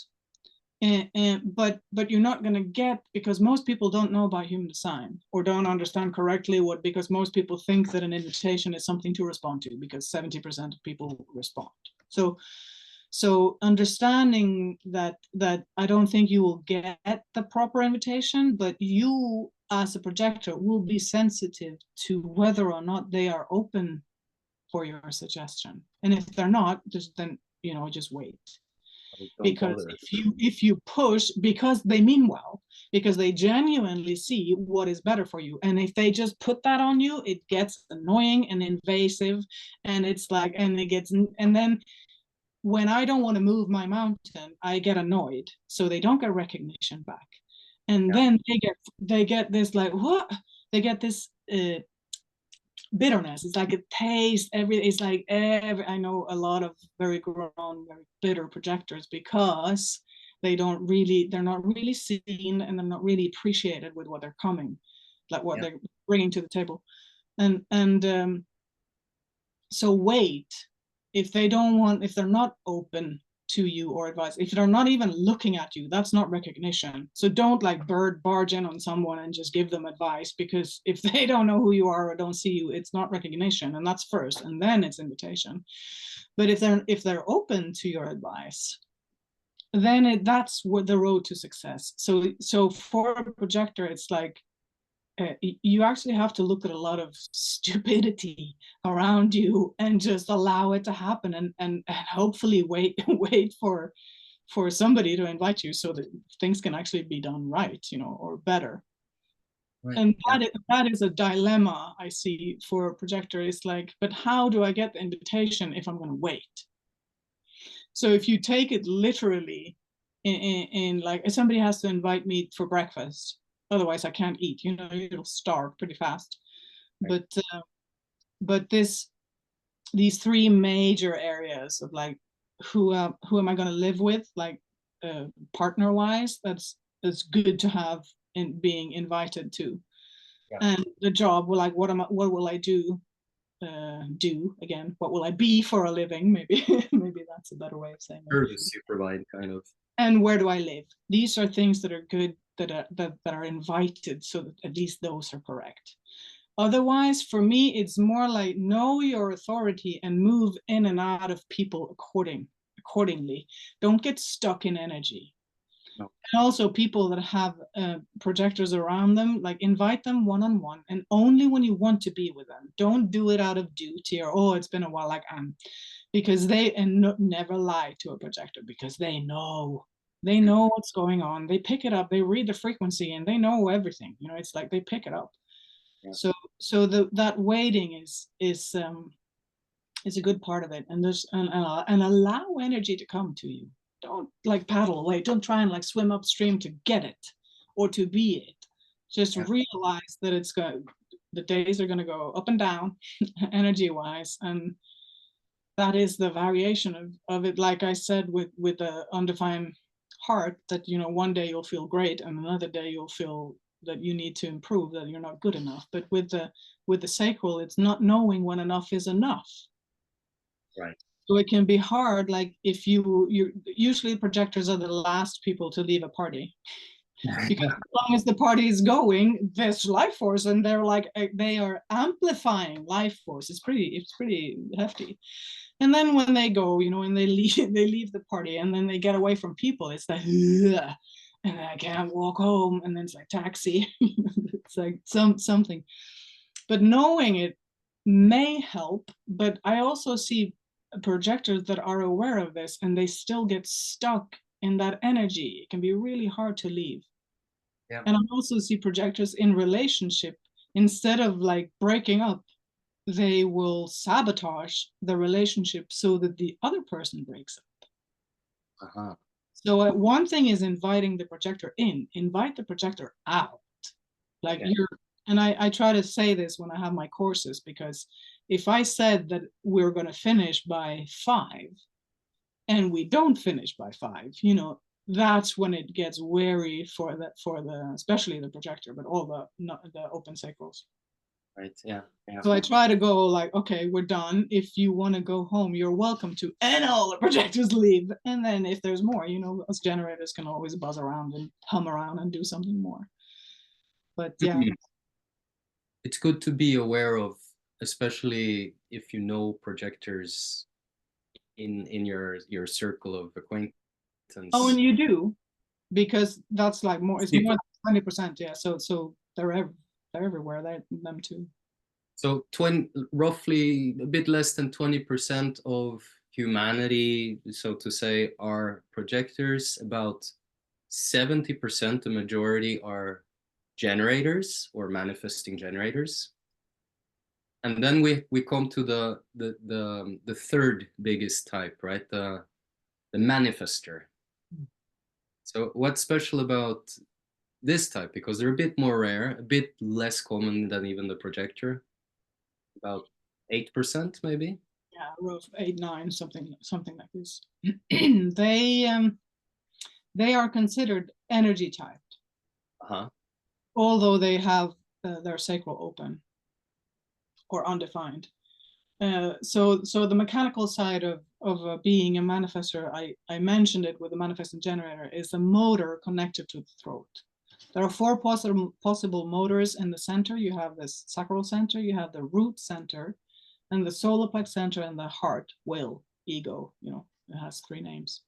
but you're not going to get, because most people don't know about human design, or don't understand correctly because most people think that an invitation is something to respond to, because 70% of people respond. So understanding that I don't think you will get the proper invitation, but you as a projector will be sensitive to whether or not they are open for your suggestion. And if they're not, just wait. Because if you push, because they mean well, because they genuinely see what is better for you, and if they just put that on you, it gets annoying and invasive, and it's like, and then when I don't want to move my mountain, I get annoyed, so they don't get recognition back, and then they get this, like, what, they get this bitterness. It's like a taste. It's like I know a lot of very grown, very bitter projectors, because they're not really seen, and they're not really appreciated with what they're coming, like what they're bringing to the table. And so wait, if they're not open to you or advice, if they're not even looking at you, that's not recognition. So don't like barge in on someone and just give them advice, because if they don't know who you are or don't see you, it's not recognition, and that's first, and then it's invitation. But if they're open to your advice, then that's what the road to success. So for a projector, it's like, you actually have to look at a lot of stupidity around you and just allow it to happen, and hopefully wait for somebody to invite you, so that things can actually be done right, or better. Right. And that is a dilemma I see for a projector. It's like, but how do I get the invitation if I'm going to wait? So if you take it literally, in like, if somebody has to invite me for breakfast, otherwise I can't eat, you'll starve pretty fast. Right. But these three major areas of like, who am I going to live with, like partner-wise, that's good to have in being invited to. Yeah. And the job, well, like what will I do? Again, what will I be for a living? Maybe maybe that's a better way of saying it. Service you provide, kind of. And where do I live? These are things that are good, that are invited, so that at least those are correct. Otherwise, for me, it's more like know your authority and move in and out of people accordingly. Don't get stuck in energy. No. And also people that have projectors around them, like invite them one-on-one, and only when you want to be with them. Don't do it out of duty or, oh, it's been a while, like because never lie to a projector, because they know what's going on. They pick it up, they read the frequency, and they know everything. You know, it's like they pick it up. Yeah. So that waiting is a good part of it, and and allow energy to come to you. Don't like paddle away. Don't try and like swim upstream to get it or to be it. Just realize that the days are going to go up and down energy wise, and that is the variation of it. Like I said, with the undefined heart, that, you know, one day you'll feel great and another day you'll feel that you need to improve, that you're not good enough. But with the sacral, it's not knowing when enough is enough. Right. So it can be hard, like if you usually projectors are the last people to leave a party. Because as long as the party is going, there's life force, and they're like, they are amplifying life force. It's pretty hefty. And then when they go, you know, and they leave the party, and then they get away from people, it's like, and I can't walk home, and then it's like taxi. It's like something. But knowing it may help. But I also see projectors that are aware of this, and they still get stuck in that energy. It can be really hard to leave. Yeah. And I also see projectors in relationship, instead of like breaking up, they will sabotage the relationship so that the other person breaks up. Uh-huh. So one thing is inviting the projector in, invite the projector out. Like and I try to say this when I have my courses, because if I said that we're going to finish by 5 and we don't finish by 5, you know, that's when it gets wary for the especially the projector, but all the open sacrals. Right. Yeah. So I try to go like, okay, we're done. If you want to go home, you're welcome to, and all the projectors leave. And then if there's more, you know, us generators can always buzz around and hum around and do something more. But yeah. It's good to be aware of, especially if you know projectors in your circle of acquaintance. Oh, and you do, because that's like more, it's more than 20%. Yeah. So they're everywhere. Them too. So roughly a bit less than 20% of humanity, so to say, are projectors. About 70%, the majority, are generators or manifesting generators. And then we come to the third biggest type, right? The manifester. So what's special about this type? Because they're a bit more rare, a bit less common than even the projector. About 8% maybe. Yeah, rough 8, 9, something like this. They are considered energy typed. Uh-huh. Although they have their sacral open or undefined. So the mechanical side of being a manifester, I mentioned it with the manifesting generator, is the motor connected to the throat. There are 4 possible motors in the center. You have the sacral center, you have the root center, and the solar plex center, and the heart, will, ego. You know, it has 3 names.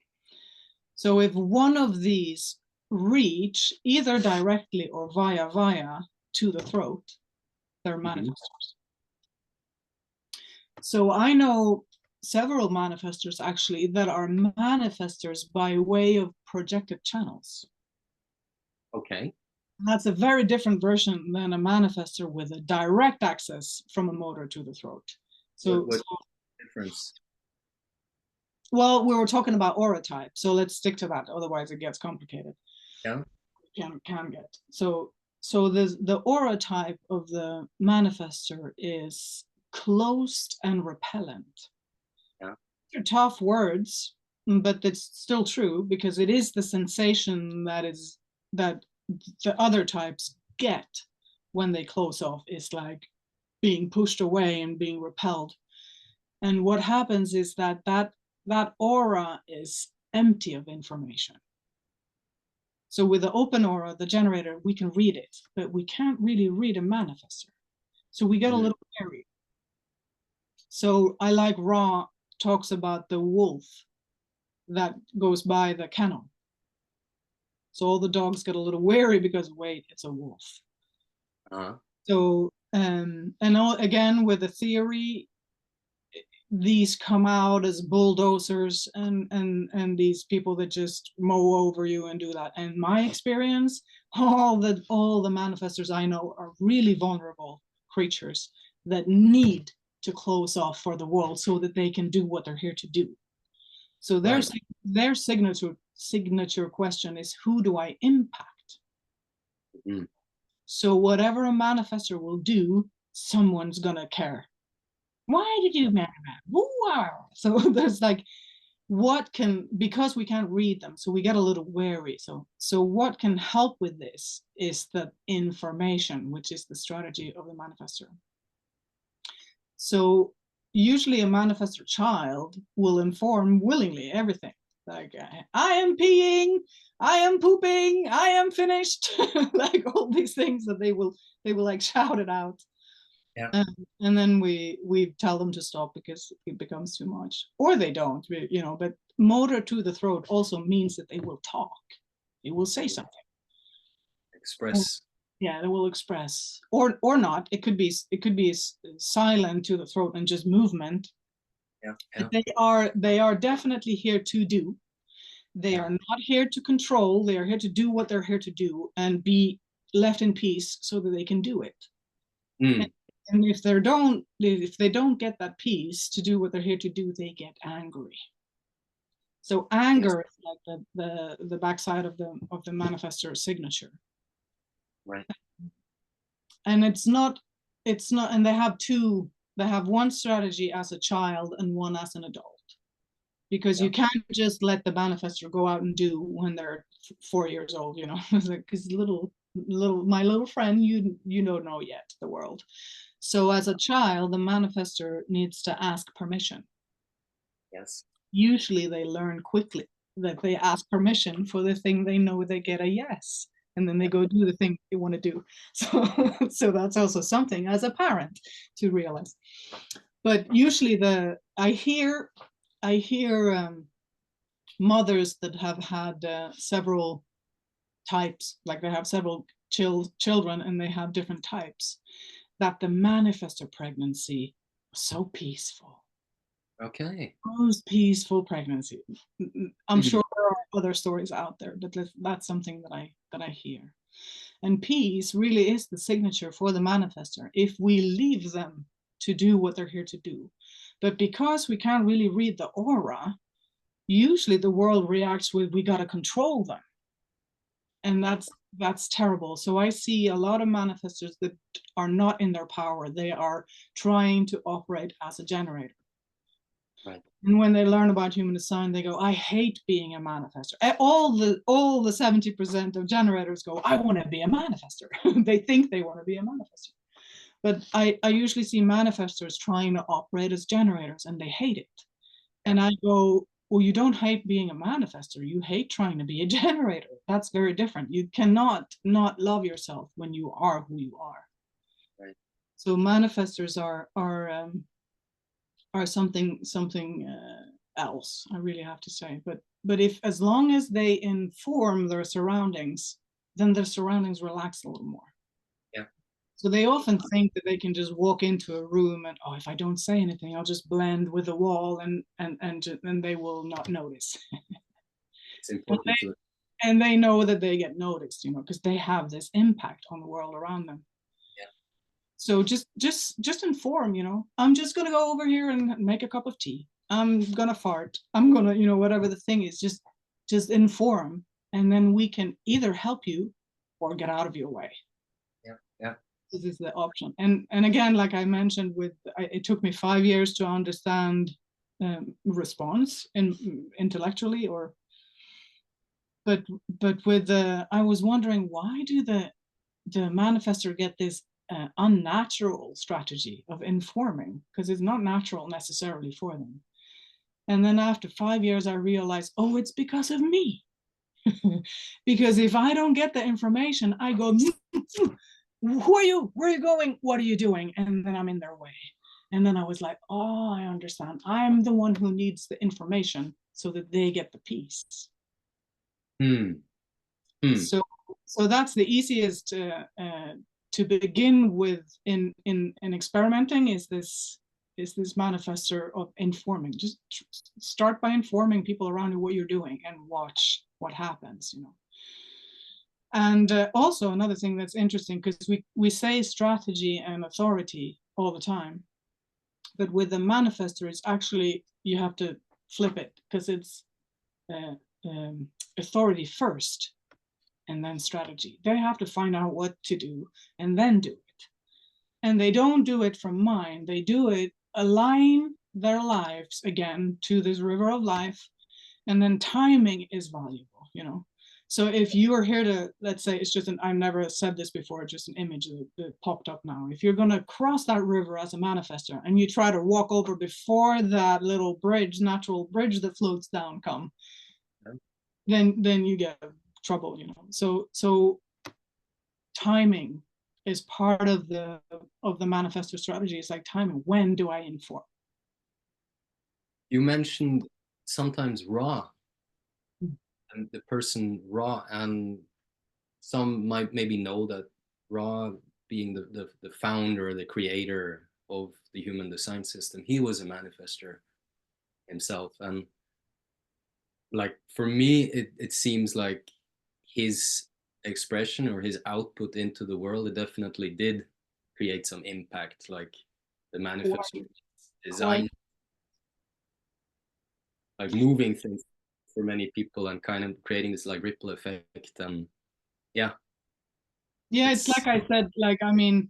So if one of these reach either directly or via to the throat, they're manifestors. So I know several manifestors actually that are manifestors by way of projected channels. Okay. That's a very different version than a manifestor with a direct access from a motor to the throat. So what's the difference? Well, we were talking about aura type, so let's stick to that. Otherwise, it gets complicated. Yeah. Can get. So the aura type of the manifestor is closed and repellent. Yeah. They're tough words, but it's still true, because it is the sensation that the other types get when they close off, is like being pushed away and being repelled. And what happens is that aura is empty of information. So with the open aura, the generator, we can read it, but we can't really read a manifestor. So we get a little wary. So I like Ra talks about the wolf that goes by the kennel. So all the dogs get a little wary because, wait, it's a wolf. So again, with the theory, these come out as bulldozers and these people that just mow over you and do that. And my experience, all the manifestors I know are really vulnerable creatures that need to close off for the world so that they can do what they're here to do. So their signature question is, who do I impact? So whatever a manifestor will do, someone's gonna care. Why did you marry that? So there's like, because we can't read them, so we get a little wary. So what can help with this is the information, which is the strategy of the manifestor. So usually a manifestor child will inform willingly everything. Like, I am peeing, I am pooping, I am finished. Like all these things that they will like shout it out. Yeah. And then we tell them to stop because it becomes too much, or they don't, you know. But motor to the throat also means that they will talk. They will say something. Express. Yeah, they will express, or not. It could be silent to the throat and just movement. Yeah. They are definitely here to do. They are not here to control. They are here to do what they're here to do and be left in peace so that they can do it. And if they don't get that peace to do what they're here to do, they get angry. So anger is like the backside of the manifestor signature. Right. And it's not, and they have one strategy as a child and one as an adult. Because you can't just let the manifestor go out and do when they're 4 years old, you know, because my little friend, you don't know yet the world. So as a child, the manifestor needs to ask permission. Yes. Usually they learn quickly that they ask permission for the thing they know they get a yes, and then they go do the thing they want to do. So that's also something as a parent to realize. But usually I hear mothers that have had several types, like they have several children and they have different types, that the manifestor pregnancy was so peaceful. Okay. Most peaceful pregnancy. I'm sure there are other stories out there, but that's something that I hear. And peace really is the signature for the manifestor if we leave them to do what they're here to do. But because we can't really read the aura, usually the world reacts with, we got to control them. And that's terrible. So I see a lot of manifestors that are not in their power. They are trying to operate as a generator. Right. And when they learn about human design, they go, I hate being a manifestor. All the 70% of generators go, I want to be a manifestor. They think they want to be a manifestor. But I usually see manifestors trying to operate as generators and they hate it. And I go, well, you don't hate being a manifestor. You hate trying to be a generator. That's very different. You cannot not love yourself when you are who you are. Right. So manifestors are something else, I really have to say. But if, as long as they inform their surroundings, then their surroundings relax a little more. So they often think that they can just walk into a room and, oh, if I don't say anything, I'll just blend with the wall and they will not notice. It's important and they know that they get noticed, you know, because they have this impact on the world around them. Yeah. So just inform, you know, I'm just gonna go over here and make a cup of tea. I'm gonna fart. I'm gonna, you know, whatever the thing is, just inform, and then we can either help you or get out of your way. Yeah. This is the option. And again, like I mentioned, it took me 5 years to understand response intellectually, or but with I was wondering, why do the manifestor get this unnatural strategy of informing, because it's not natural necessarily for them. And then after 5 years I realized, oh, it's because of me. Because if I don't get the information, I go, who are you, where are you going, what are you doing, and then I'm in their way. And then I was like, oh, I understand, I'm the one who needs the information so that they get the peace. So that's the easiest to begin with in experimenting, is this manifestor of informing. Just start by informing people around you what you're doing and watch what happens, you know. And also another thing that's interesting, because we say strategy and authority all the time, but with the manifestor, it's actually, you have to flip it, because it's authority first and then strategy. They have to find out what to do and then do it. And they don't do it from mind. They do it, align their lives again to this river of life. And then timing is valuable, you know. So if you are here to, let's say, it's just I've never said this before, just an image that popped up now. If you're going to cross that river as a manifestor and you try to walk over before that little bridge, natural bridge that floats down come, then you get trouble, you know. So timing is part of the manifestor strategy. It's like timing. When do I inform? You mentioned sometimes raw, and the person raw, and some might maybe know that Ra, being the founder, the creator of the human design system, he was a manifestor himself. And like for me, it seems like his expression or his output into the world, it definitely did create some impact, like the manifestor design, like moving things for many people and kind of creating this like ripple effect. And yeah, it's like I said, like, I mean,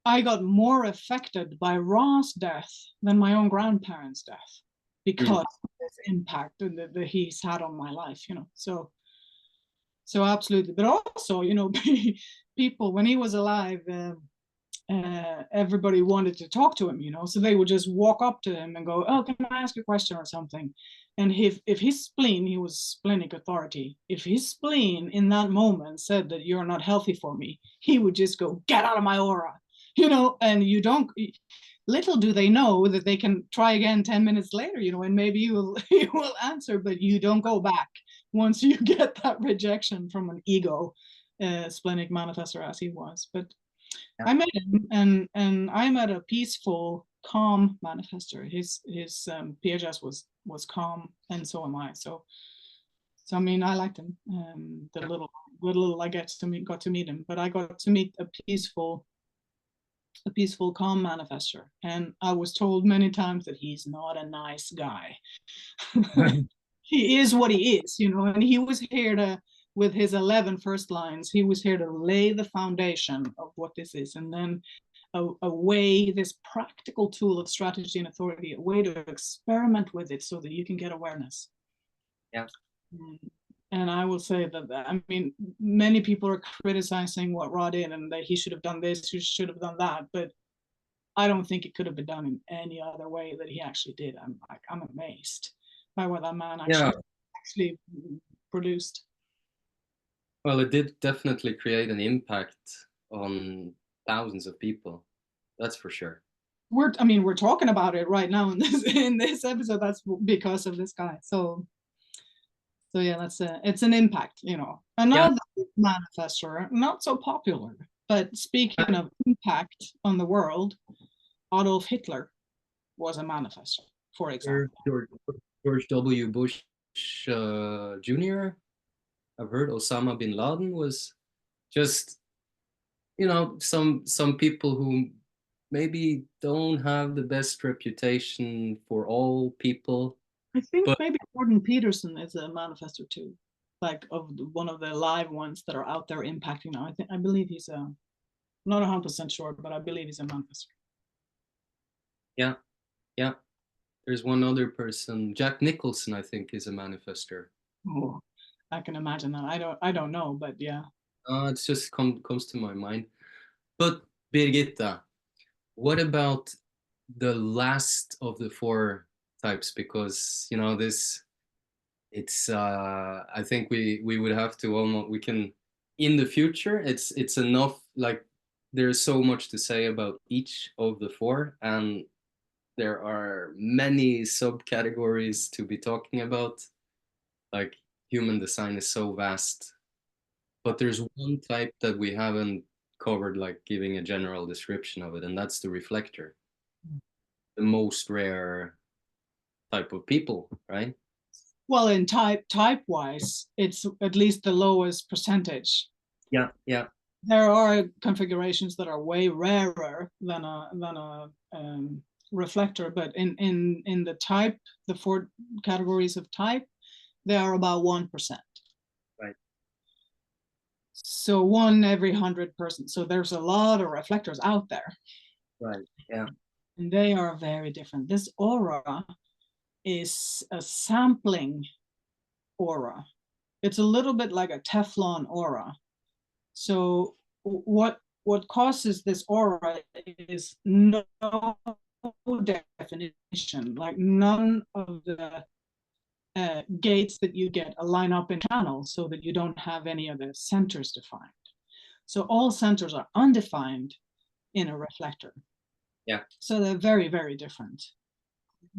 I got more affected by Ra's death than my own grandparents' death, because of this impact that he's had on my life, you know. So absolutely. But also, you know, people, when he was alive, everybody wanted to talk to him, you know, so they would just walk up to him and go, oh, can I ask a question or something? And if his spleen, he was splenic authority, if his spleen in that moment said that you're not healthy for me, he would just go, get out of my aura, you know. And you don't, little do they know that they can try again 10 minutes later, you know, and maybe you will answer, but you don't go back once you get that rejection from an ego splenic manifestor, as he was. But I met him, and I met a peaceful, calm manifestor. His PHS was calm, and so am I. So I mean, I liked him. The little I got to meet him, but I got to meet a peaceful, calm manifestor, and I was told many times that he's not a nice guy. He is what he is, you know, and he was here to, with his 11 first lines, he was here to lay the foundation of what this is, and then a way, this practical tool of strategy and authority, a way to experiment with it so that you can get awareness. Yeah. And I will say that, I mean, many people are criticizing what Ra did and that he should have done this, he should have done that, but I don't think it could have been done in any other way that he actually did. I'm amazed by what that man actually produced. Well, it did definitely create an impact on thousands of people. That's for sure. We're talking about it right now in this episode. That's because of this guy. So yeah, it's an impact, you know. Another manifestor, not so popular, but speaking of impact on the world, Adolf Hitler was a manifestor, for example. George W. Bush Jr. I've heard Osama bin Laden was just, you know, some people who maybe don't have the best reputation for all people. I think maybe Jordan Peterson is a manifestor too, like one of the live ones that are out there impacting now. I believe he's not 100% sure, but I believe he's a manifestor. Yeah, There's one other person, Jack Nicholson, I think, is a manifester. Oh, I can imagine that. I don't know, but yeah. It's just comes to my mind. But Birgitta, what about the last of the four types? Because you know this, it's I think we would have to almost we can in the future. It's enough. Like there's so much to say about each of the four, and there are many subcategories to be talking about. Like human design is so vast, but there's one type that we haven't covered, like giving a general description of it, and that's the reflector, the most rare type of people, right? Well, in type wise, it's at least the lowest percentage. Yeah, yeah. There are configurations that are way rarer than a reflector, but in the type, the four categories of type, they are about 1%. Right. So 1 every 100 persons. So there's a lot of reflectors out there. Right. Yeah. And they are very different. This aura is a sampling aura. It's a little bit like a Teflon aura. So what causes this aura is no definition, like none of the gates that you get line up in channels so that you don't have any of the centers defined. So all centers are undefined in a reflector. Yeah. So they're very, very different.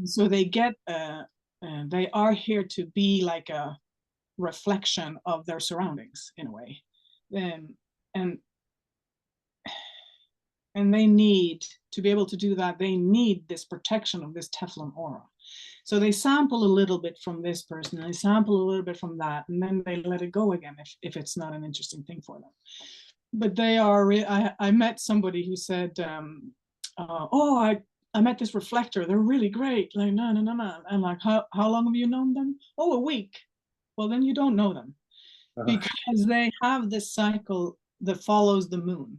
So they get, they are here to be like a reflection of their surroundings in a way. And they need to be able to do that. They need this protection of this Teflon aura. So they sample a little bit from this person, they sample a little bit from that, and then they let it go again if it's not an interesting thing for them. But they are, I met somebody who said, oh, I met this reflector, they're really great. Like, no. I'm like, how long have you known them? Oh, a week. Well, then you don't know them, because they have this cycle that follows the moon.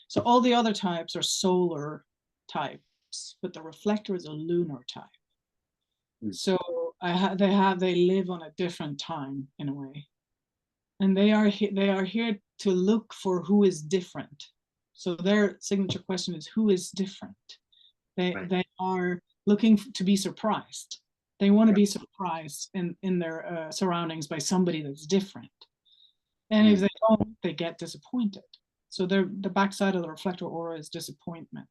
So all the other types are solar types, but the reflector is a lunar type. So they live on a different time in a way, and they are here to look for who is different. So their signature question is, who is different? They are looking to be surprised. They want to be surprised in their surroundings by somebody that's different. And if they don't, they get disappointed. So the backside of the reflector aura is disappointment.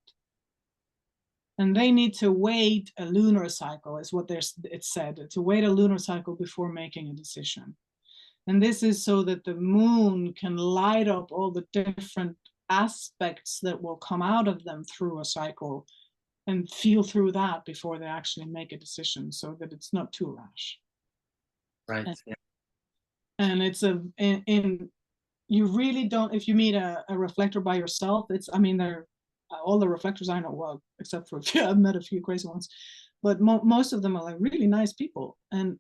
And they need to wait a lunar cycle, is what it's said, to wait a lunar cycle before making a decision. And this is so that the moon can light up all the different aspects that will come out of them through a cycle, and feel through that before they actually make a decision, so that it's not too rash. Right. And it's you really don't, if you meet a reflector by yourself, I mean, they're all the reflectors I know, well, except for a few, I've met a few crazy ones, but most of them are like really nice people, and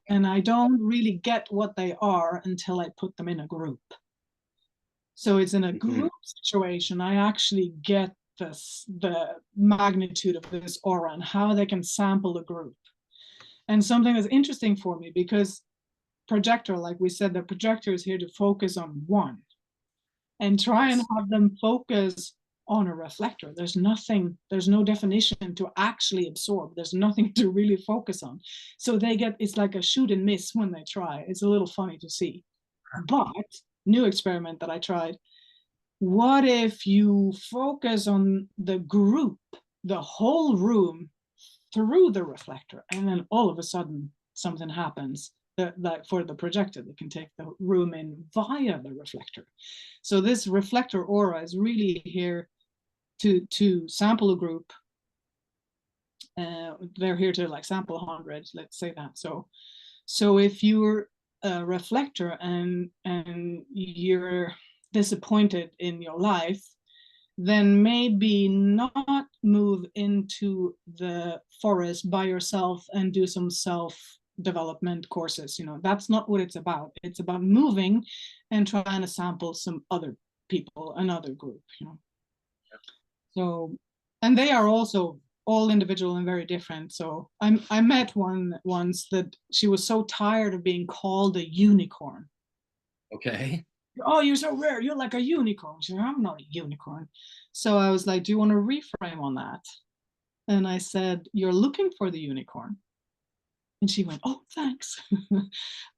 I don't really get what they are until I put them in a group. So it's in a group situation I actually get the magnitude of this aura and how they can sample a group. And something that's interesting for me, because projector, like we said, the projector is here to focus on one and try and have them focus on a reflector. There's no definition to actually absorb. There's nothing to really focus on. So it's like a shoot and miss when they try. It's a little funny to see. But new experiment that I tried, what if you focus on the group, the whole room, through the reflector, and then all of a sudden something happens that for the projector that can take the room in via the reflector. So this reflector aura is really here to sample a group. They're here to like sample 100, let's say that. So if you're a reflector and you're disappointed in your life, then maybe not move into the forest by yourself and do some self-development courses. That's not what it's about. It's about moving and trying to sample some other people, another group. So, and they are also all individual and very different. So I met one once that she was so tired of being called a unicorn. Okay. Oh, you're so rare. You're like a unicorn. She said, I'm not a unicorn. So I was like, do you want to reframe on that? And I said, you're looking for the unicorn. And she went, oh, thanks.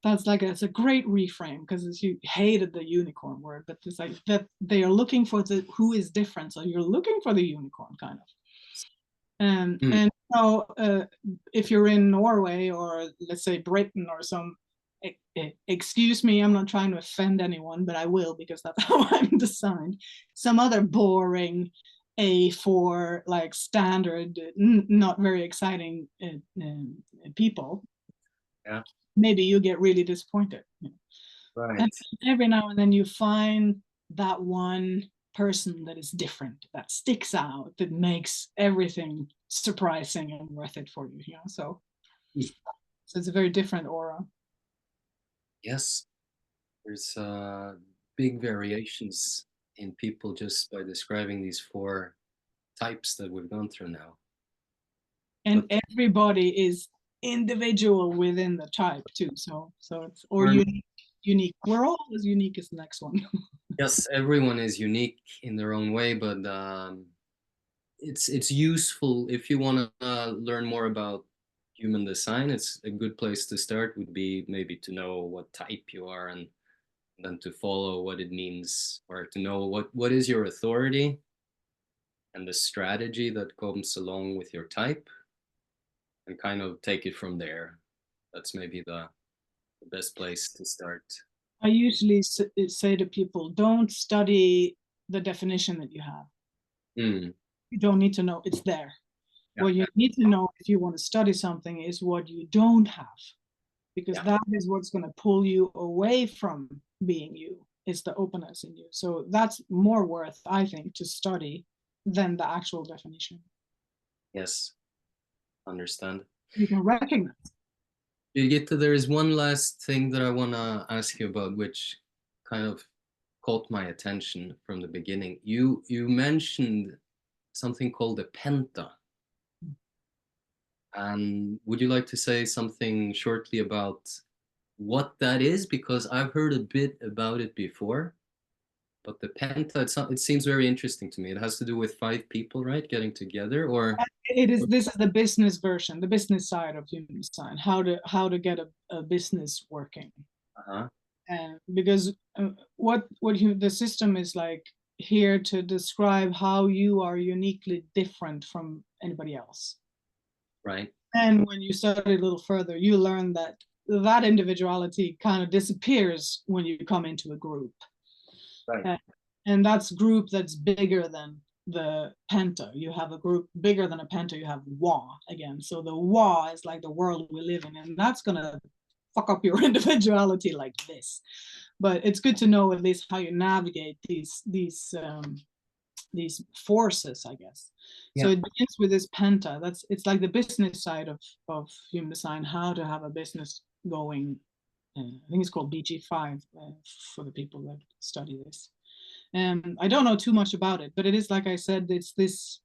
That's like, it's a great reframe, because she hated the unicorn word, but it's like that they are looking for the who is different. So you're looking for the unicorn, kind of. And so if you're in Norway, or let's say Britain or some, excuse me, I'm not trying to offend anyone, but I will, because that's how I'm designed. Some other boring A4, like standard, not very exciting people. Yeah. Maybe you get really disappointed. Right. And every now and then you find that one person that is different, that sticks out, that makes everything surprising and worth it for you. So it's a very different aura. Yes. There's big variations in people just by describing these 4 types that we've gone through now. And everybody is individual within the type too. So it's unique. We're all as unique as the next one. Yes, everyone is unique in their own way, but it's useful if you want to learn more about human design. It's a good place to start would be maybe to know what type you are, and then to follow what it means, or to know what is your authority and the strategy that comes along with your type, and kind of take it from there. That's maybe the best place to start. I usually say to people, don't study the definition that you have. Mm. You don't need to know, it's there. Yeah. What you need to know if you want to study something is what you don't have, because that is what's going to pull you away from being you. It's the openness in you. So that's more worth, I think, to study than the actual definition. Yes, understand. You can recognize. Birgitte, there is one last thing that I want to ask you about, which kind of caught my attention from the beginning. You mentioned something called a penta. And would you like to say something shortly about what that is? Because I've heard a bit about it before, but the penta, it seems very interesting to me. It has to do with 5 people, right? Getting together, or This is the business version, the business side of human design, how to get a business working. uh-huh. Because the system is like here to describe how you are uniquely different from anybody else. Right. And when you study a little further, you learn that that individuality kind of disappears when you come into a group. Right. And that's group that's bigger than the penta. You have a group bigger than a penta, you have wa again. So the wa is like the world we live in, and that's gonna fuck up your individuality like this. But it's good to know at least how you navigate these forces, I guess. Yeah. So it begins with this penta. It's like the business side of human design, how to have a business going. I think it's called BG5 for the people that study this. And I don't know too much about it, but it is, like I said, it's this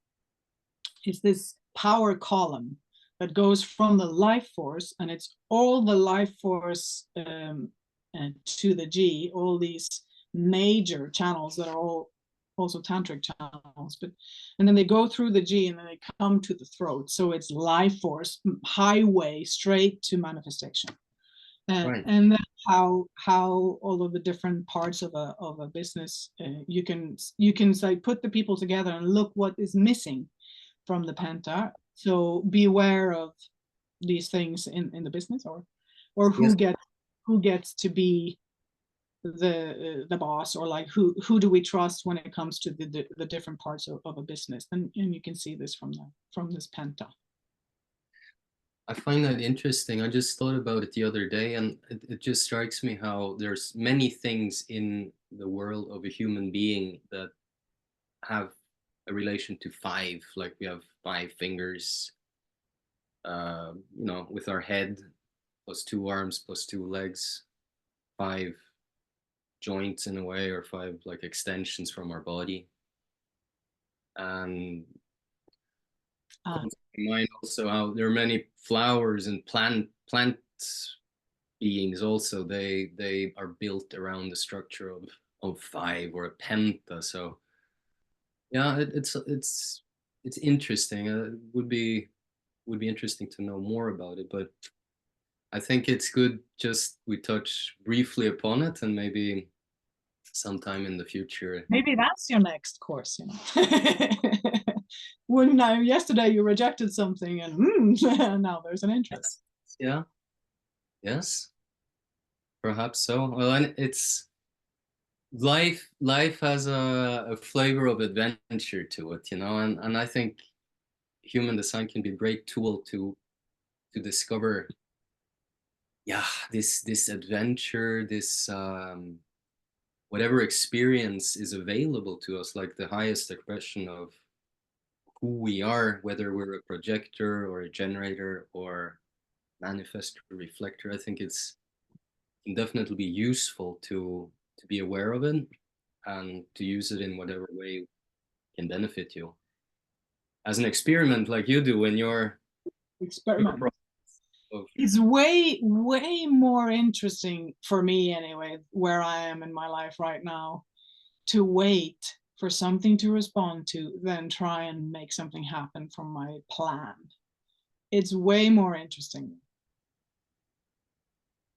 power column that goes from the life force, and it's all the life force to the G, all these major channels that are all also tantric channels, and then they go through the G and then they come to the throat. So it's life force, highway straight to manifestation. Right. And then how all of the different parts of a business, you can say, put the people together and look what is missing from the penta. So be aware of these things in the business, or who gets to be the boss, or like who do we trust when it comes to the different parts of a business. And you can see this from this penta. I find that interesting. I just thought about it the other day, and it just strikes me how there's many things in the world of a human being that have a relation to 5. Like we have 5 fingers, with our head, plus 2 arms, plus 2 legs, 5 joints in a way, or 5 like extensions from our body. And comes to mind also how there are many flowers and plant beings also. They are built around the structure of five or a penta. So yeah, it's interesting. Would be interesting to know more about it, but I think it's good just we touch briefly upon it, and maybe sometime in the future. Maybe that's your next course, you know. When yesterday you rejected something, and now there's an interest. Yeah. Yes. Perhaps so. Well, and it's life has a flavor of adventure to it, you know, and I think human design can be a great tool to discover, yeah, this adventure, this whatever experience is available to us, like the highest expression of who we are, whether we're a projector or a generator or manifestor, reflector. I think can definitely be useful to be aware of it and to use it in whatever way can benefit you. As an experiment, like you do when you're experiment. It's way more interesting for me anyway, where I am in my life right now, to wait for something to respond to than try and make something happen from my plan. It's way more interesting.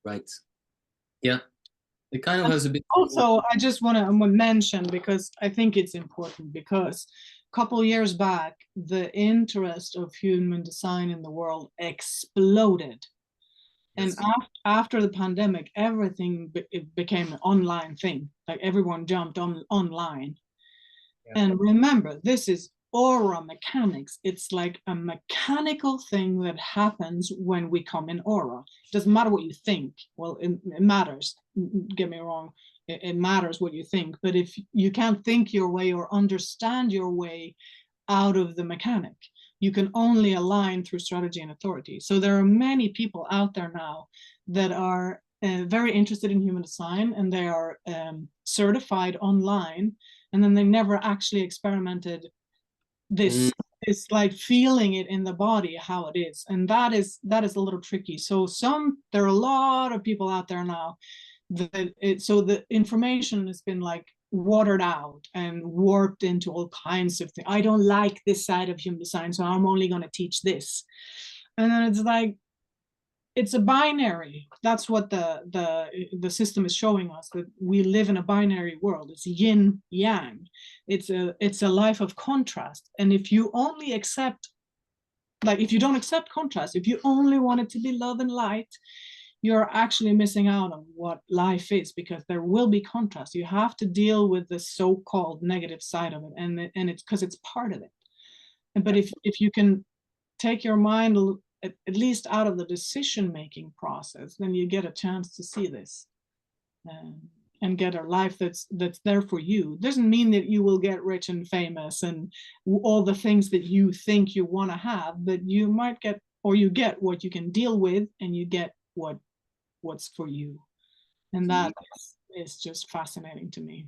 Right. Yeah. It kind of has a bit. Also, I just want to mention, because I think it's important, because a couple of years back, the interest of human design in the world exploded. Yes. And after the pandemic, everything became an online thing. Like everyone jumped online. Yeah. And remember, this is aura mechanics. It's like a mechanical thing that happens when we come in aura. It doesn't matter what you think. Well, it matters. Get me wrong. It matters what you think. But if you can't think your way or understand your way out of the mechanic, you can only align through strategy and authority. So there are many people out there now that are very interested in human design, and they are certified online, and then they never actually experimented this like feeling it in the body how it is, and that is a little tricky. So there are a lot of people out there now that so the information has been like watered out and warped into all kinds of things. I don't like this side of human design, so I'm only going to teach this. And then it's like, it's a binary. That's what the system is showing us, that we live in a binary world. It's yin yang. It's a life of contrast. And if you only accept, like, if you don't accept contrast, if you only want it to be love and light, you're actually missing out on what life is, because there will be contrast. You have to deal with the so-called negative side of it, and it's because it's part of it. But if you can take your mind at least out of the decision-making process, then you get a chance to see this and get a life that's there for you. Doesn't mean that you will get rich and famous and all the things that you think you want to have, but you might get, or you get what you can deal with, and you get what's for you. And that is just fascinating to me.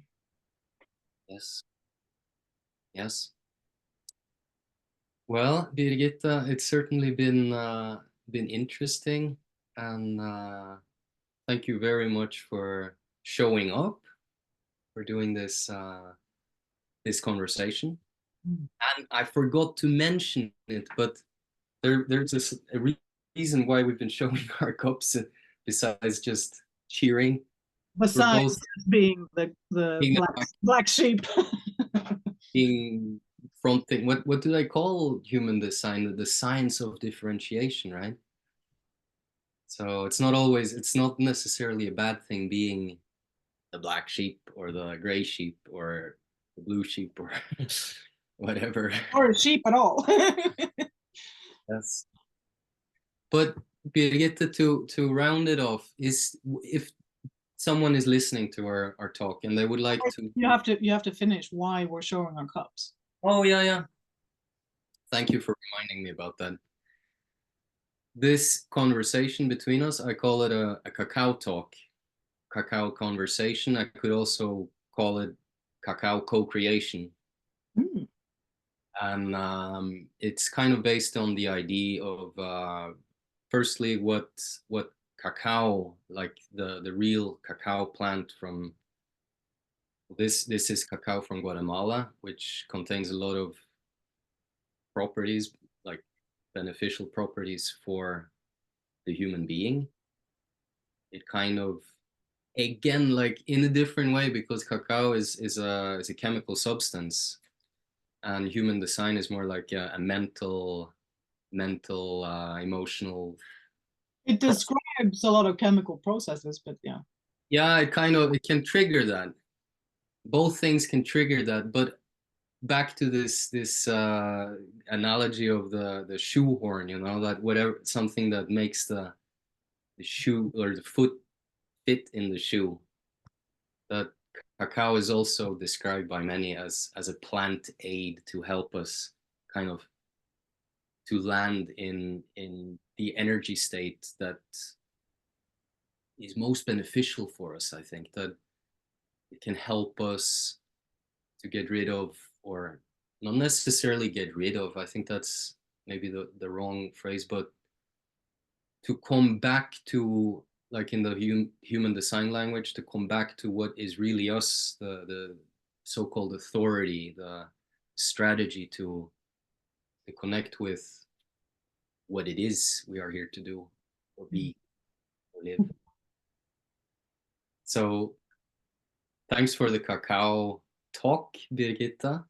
Yes. Yes. Well, Birgitte, it's certainly been interesting, and thank you very much for showing up, for doing this this conversation. And I forgot to mention it, but there's a reason why we've been showing our cups, besides just cheering. Besides being the black sheep. Being fronting, what do they call human design? The science of differentiation, right? So it's not necessarily a bad thing being the black sheep or the gray sheep or the blue sheep or whatever. Or a sheep at all. Yes. But Birgitte, to round it off, is if someone is listening to our talk and they would like to, you have to finish why we're showing our cups. Oh yeah. Thank you for reminding me about that. This conversation between us, I call it a CACAO-TALK, cacao conversation. I could also call it cacao co-creation. And it's kind of based on the idea of firstly what cacao, like the real cacao plant from this is cacao from Guatemala, which contains a lot of properties, like beneficial properties for the human being. It kind of, again, like in a different way, because cacao is a chemical substance, and human design is more like a mental emotional It process. describes a lot of chemical processes, but yeah. Yeah, it can trigger that. Both things can trigger that, but back to this analogy of the shoehorn, you know, that whatever, something that makes the shoe or the foot fit in the shoe. That cacao is also described by many as a plant aid to help us kind of to land in the energy state that is most beneficial for us. I think that it can help us to get rid of, or not necessarily get rid of, I think that's maybe the wrong phrase, but to come back to, like in the human design language, to come back to what is really us, the so-called authority, the strategy to connect with what it is we are here to do, or be, or live. So thanks for the cacao talk, Birgitte.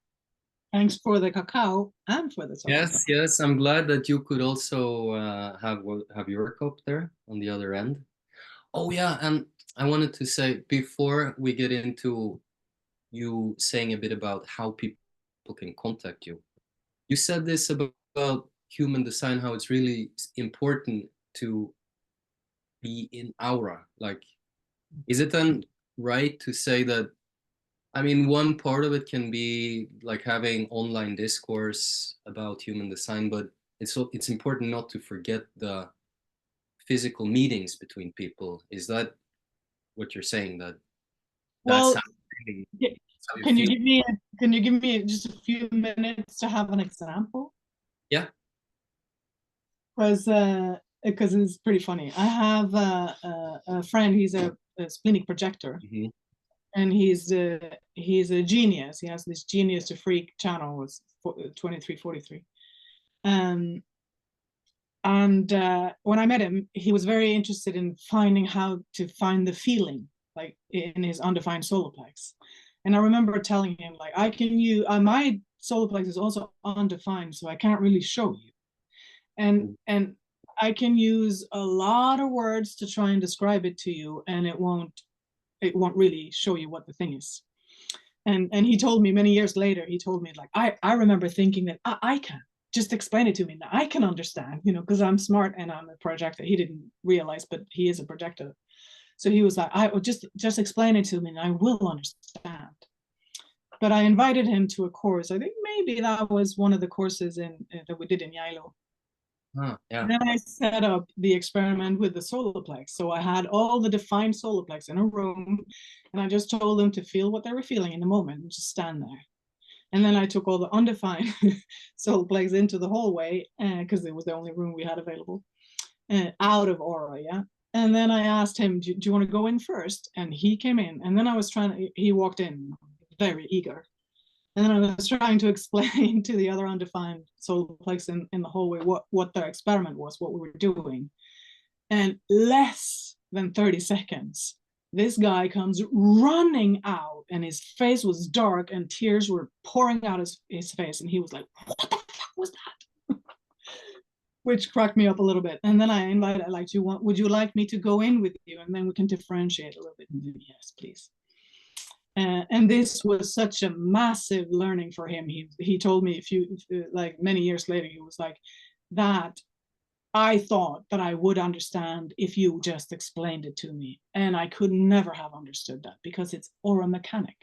Thanks for the cacao and for the talk. Yes, yes, I'm glad that you could also have your cup there on the other end. Oh yeah, and I wanted to say before we get into you saying a bit about how people can contact you. You said this about human design, how it's really important to be in aura. Like, is it then right to say that, I mean, one part of it can be like having online discourse about human design, but it's important not to forget the physical meetings between people. Is that what you're saying? That's Well, how, really, that's how you can you feel? give me just a few minutes to have an example? Yeah. Because it's pretty funny. I have a friend. He's a splenic projector, Mhm. and he's a genius. He has this genius to freak channel. It's 2343. And when I met him, he was very interested in finding how to find the feeling, like in his undefined solar plex. And I remember telling him, like, I can use my solar plex is also undefined, so I can't really show you. And I can use a lot of words to try and describe it to you, and it won't really show you what the thing is. And he told me many years later, he told me, like, I remember thinking that I can just explain it to me now. I can understand, because I'm smart and I'm a projector. He didn't realize, but he is a projector. So he was like, I just explain it to me and I will understand. But I invited him to a course. I think maybe that was one of the courses that we did in Yailo. Oh, yeah. Then I set up the experiment with the solar plex. So I had all the defined solar plex in a room, and I just told them to feel what they were feeling in the moment and just stand there. And then I took all the undefined solar plex into the hallway because it was the only room we had available, out of aura, yeah. And then I asked him, do you want to go in first? And he came in. And then he walked in very eager. And then I was trying to explain to the other undefined solar plex in the hallway what the experiment was, what we were doing. And less than 30 seconds, this guy comes running out, and his face was dark and tears were pouring out his face. And he was like, what the fuck was that? Which cracked me up a little bit. And then I invited, like, would you like me to go in with you? And then we can differentiate a little bit. Yes, please. And this was such a massive learning for him. He told me many years later, he was like, that I thought that I would understand if you just explained it to me. And I could never have understood that because it's aura mechanic.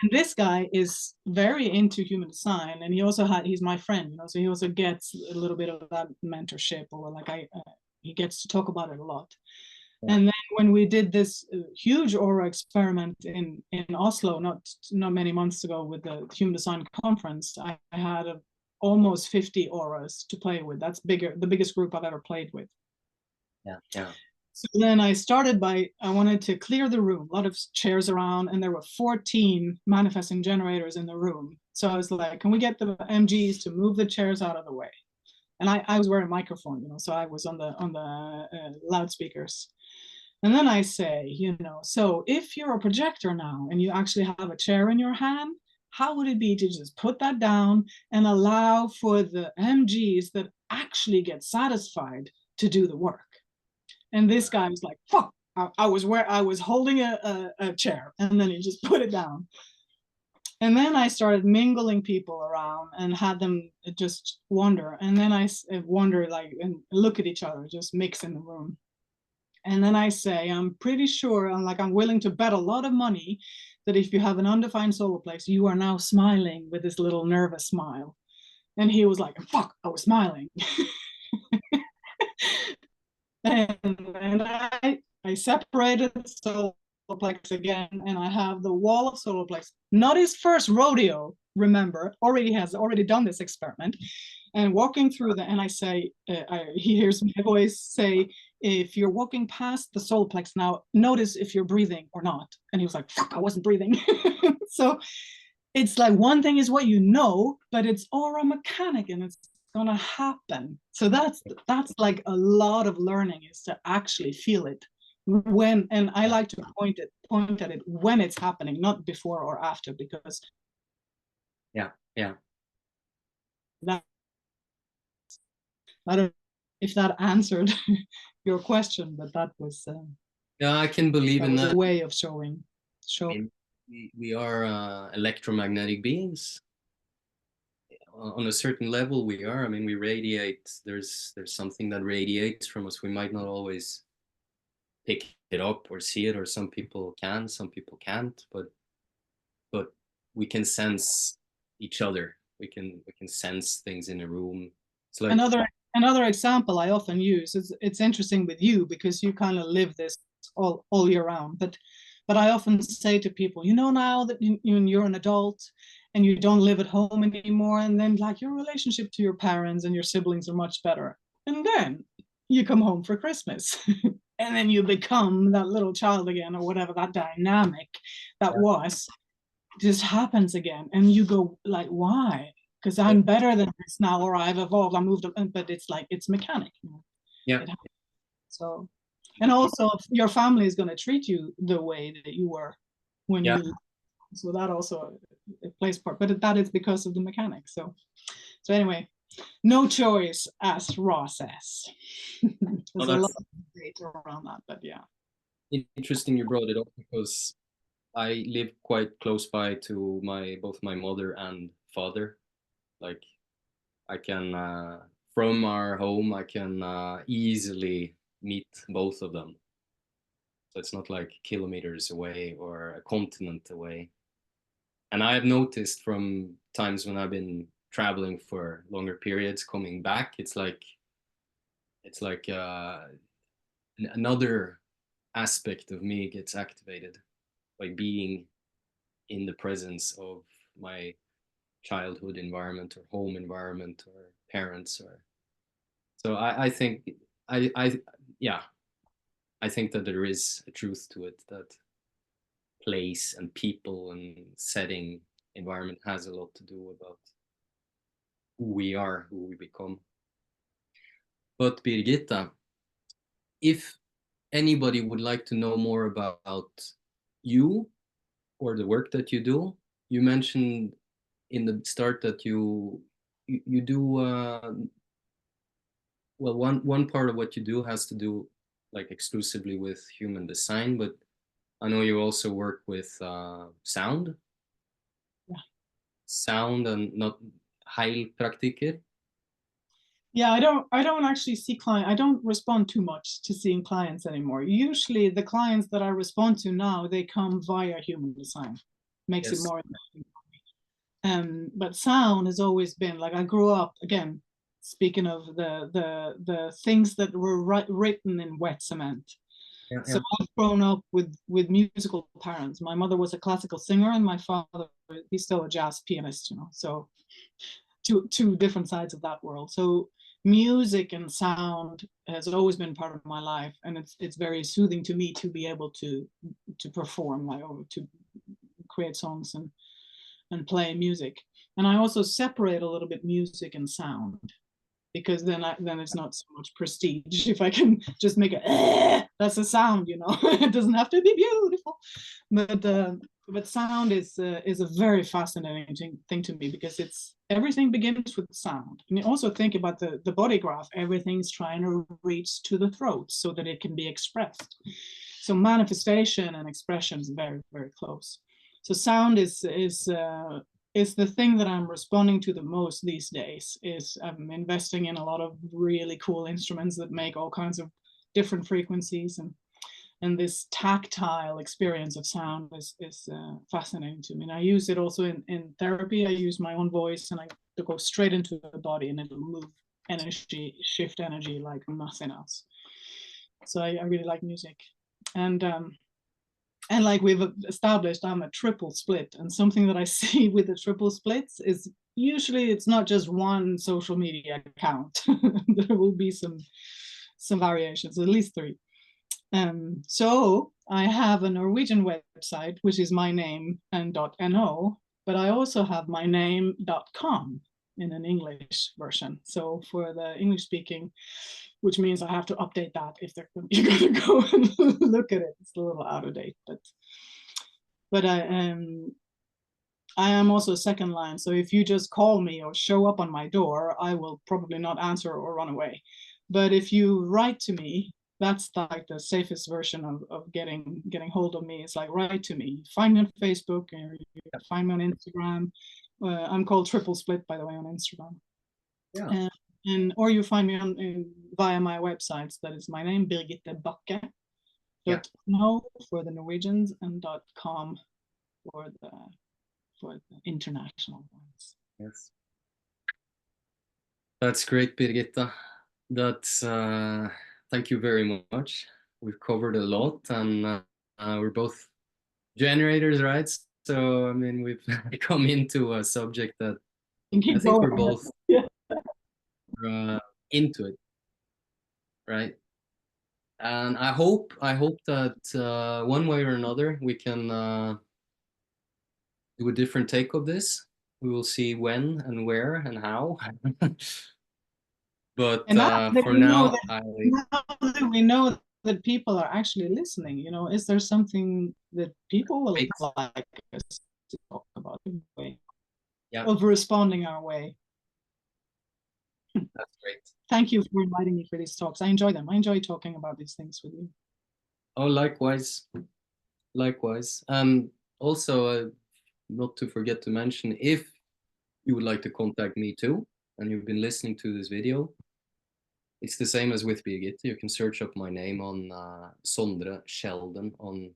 And this guy is very into human design. And he's my friend, so he also gets a little bit of that mentorship, or like he gets to talk about it a lot. Yeah. And then when we did this huge aura experiment in Oslo, not many months ago with the Human Design Conference, I had almost 50 auras to play with. That's bigger, the biggest group I've ever played with. Yeah, yeah. So then I started I wanted to clear the room, a lot of chairs around, and there were 14 manifesting generators in the room. So I was like, can we get the MGs to move the chairs out of the way? And I was wearing a microphone, so I was on the loudspeakers. And then I say, so if you're a projector now and you actually have a chair in your hand, how would it be to just put that down and allow for the MGs that actually get satisfied to do the work? And this guy was like, fuck, I was holding a chair, and then he just put it down. And then I started mingling people around and had them just wander. And then I wander and look at each other, just mix in the room. And then I say, I'm pretty sure, I'm willing to bet a lot of money that if you have an undefined solar plex, you are now smiling with this little nervous smile. And he was like, fuck, I was smiling. and I separated solar plex again, and I have the wall of solar plex. Not his first rodeo, remember, has already done this experiment. And walking through and I say, he hears my voice say, if you're walking past the solar plex now, notice if you're breathing or not. And he was like, fuck, I wasn't breathing. So it's like one thing is what you know, but it's aura mechanic and it's gonna happen. So that's like a lot of learning, is to actually feel it when, and I like to point at it when it's happening, not before or after, because yeah that, I don't know if that answered your question, but that was yeah, I can believe in that. A way of showing. I mean, we are electromagnetic beings. On a certain level we are. I mean, we radiate. There's something that radiates from us. We might not always pick it up or see it, or some people can, some people can't, but we can sense each other. We can sense things in a room. It's like another example I often use is, it's interesting with you because you kind of live this all year round, but I often say to people, now that you're an adult and you don't live at home anymore, and then like your relationship to your parents and your siblings are much better, and then you come home for Christmas and then you become that little child again, or whatever that dynamic that was just happens again, and you go like, why? Because I'm better than this now, or I've evolved, I moved up, but it's like, it's mechanic. Yeah. So, and also your family is going to treat you the way that you were when you, so that also plays part, but that is because of the mechanics. So anyway, no choice, as Ross says. There's a lot of debate around that, but yeah. Interesting you brought it up, because I live quite close by to both my mother and father. Like, I can from our home I can easily meet both of them. So it's not like kilometers away or a continent away. And I have noticed from times when I've been traveling for longer periods, coming back, it's like another aspect of me gets activated by being in the presence of my childhood environment or home environment or parents. Or so I think I think that there is a truth to it, that place and people and setting, environment has a lot to do about who we are, who we become. But Birgitte, if anybody would like to know more about you or the work that you do, you mentioned in the start that you do well, one part of what you do has to do like exclusively with human design, but I know you also work with sound. Yeah. Sound and not heilpraktiker. Yeah, I don't actually see I don't respond too much to seeing clients anymore. Usually the clients that I respond to now, they come via human design. Makes it more but sound has always been like, I grew up, again, speaking of the things that were written in wet cement. Yeah, So I've grown up with musical parents. My mother was a classical singer, and my father, he's still a jazz pianist, you know. So two different sides of that world. So music and sound has always been part of my life, and it's very soothing to me to be able to perform, like, or to create songs and play music. And I also separate a little bit music and sound, because then it's not so much prestige if I can just make a that's a sound, you know. It doesn't have to be beautiful, but sound is a very fascinating thing to me, because it's everything begins with sound. And you also think about the body graph. Everything's trying to reach to the throat so that it can be expressed. So manifestation and expression is very, very close. So sound is the thing that I'm responding to the most these days. Is I'm investing in a lot of really cool instruments that make all kinds of different frequencies, and this tactile experience of sound is fascinating to me. And I use it also in therapy. I use my own voice, and I go straight into the body, and it'll move energy, shift energy like nothing else. So I really like music. And like we've established, I'm a triple split. And something that I see with the triple splits is usually it's not just one social media account. There will be some variations, at least 3. So I have a Norwegian website, which is my name and .no, but I also have my name.com in an English version. So for the English speaking, which means I have to update that if they're going to go and look at it. It's a little out of date, but I am also second line. So if you just call me or show up on my door, I will probably not answer or run away. But if you write to me, that's like the safest version of getting hold of me. It's like, write to me. Find me on Facebook, or you find me on Instagram. I'm called Triple Split, by the way, on Instagram. yeah. And or you find me via my websites. That is my name, Birgitte Bakke. .no for the Norwegians, and .com for the international ones. Yes. That's great, Birgitte. That's thank you very much. We've covered a lot, and we're both generators, right? So I mean, we've come into a subject that I think we're both into it, right? And I hope that one way or another we can do a different take of this. We will see when and where and how. But for now, now that we know that people are actually listening, you know, is there something that people will like us to talk about of responding our way? That's great. Thank you for inviting me for these talks. I enjoy them. I enjoy talking about these things with you. Oh, likewise. Likewise. Also, not to forget to mention, if you would like to contact me too, and you've been listening to this video, it's the same as with Birgitte. You can search up my name on Sondre Sheldon on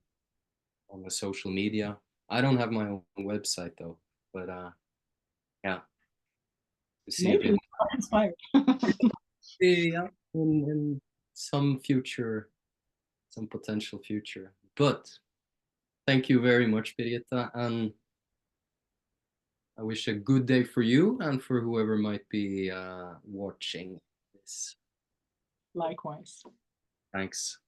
the social media. I don't have my own website though, but yeah. Maybe we are inspired. Yeah, in some future, some potential future. But thank you very much, Birgitte, and I wish a good day for you and for whoever might be watching this. Likewise. Thanks.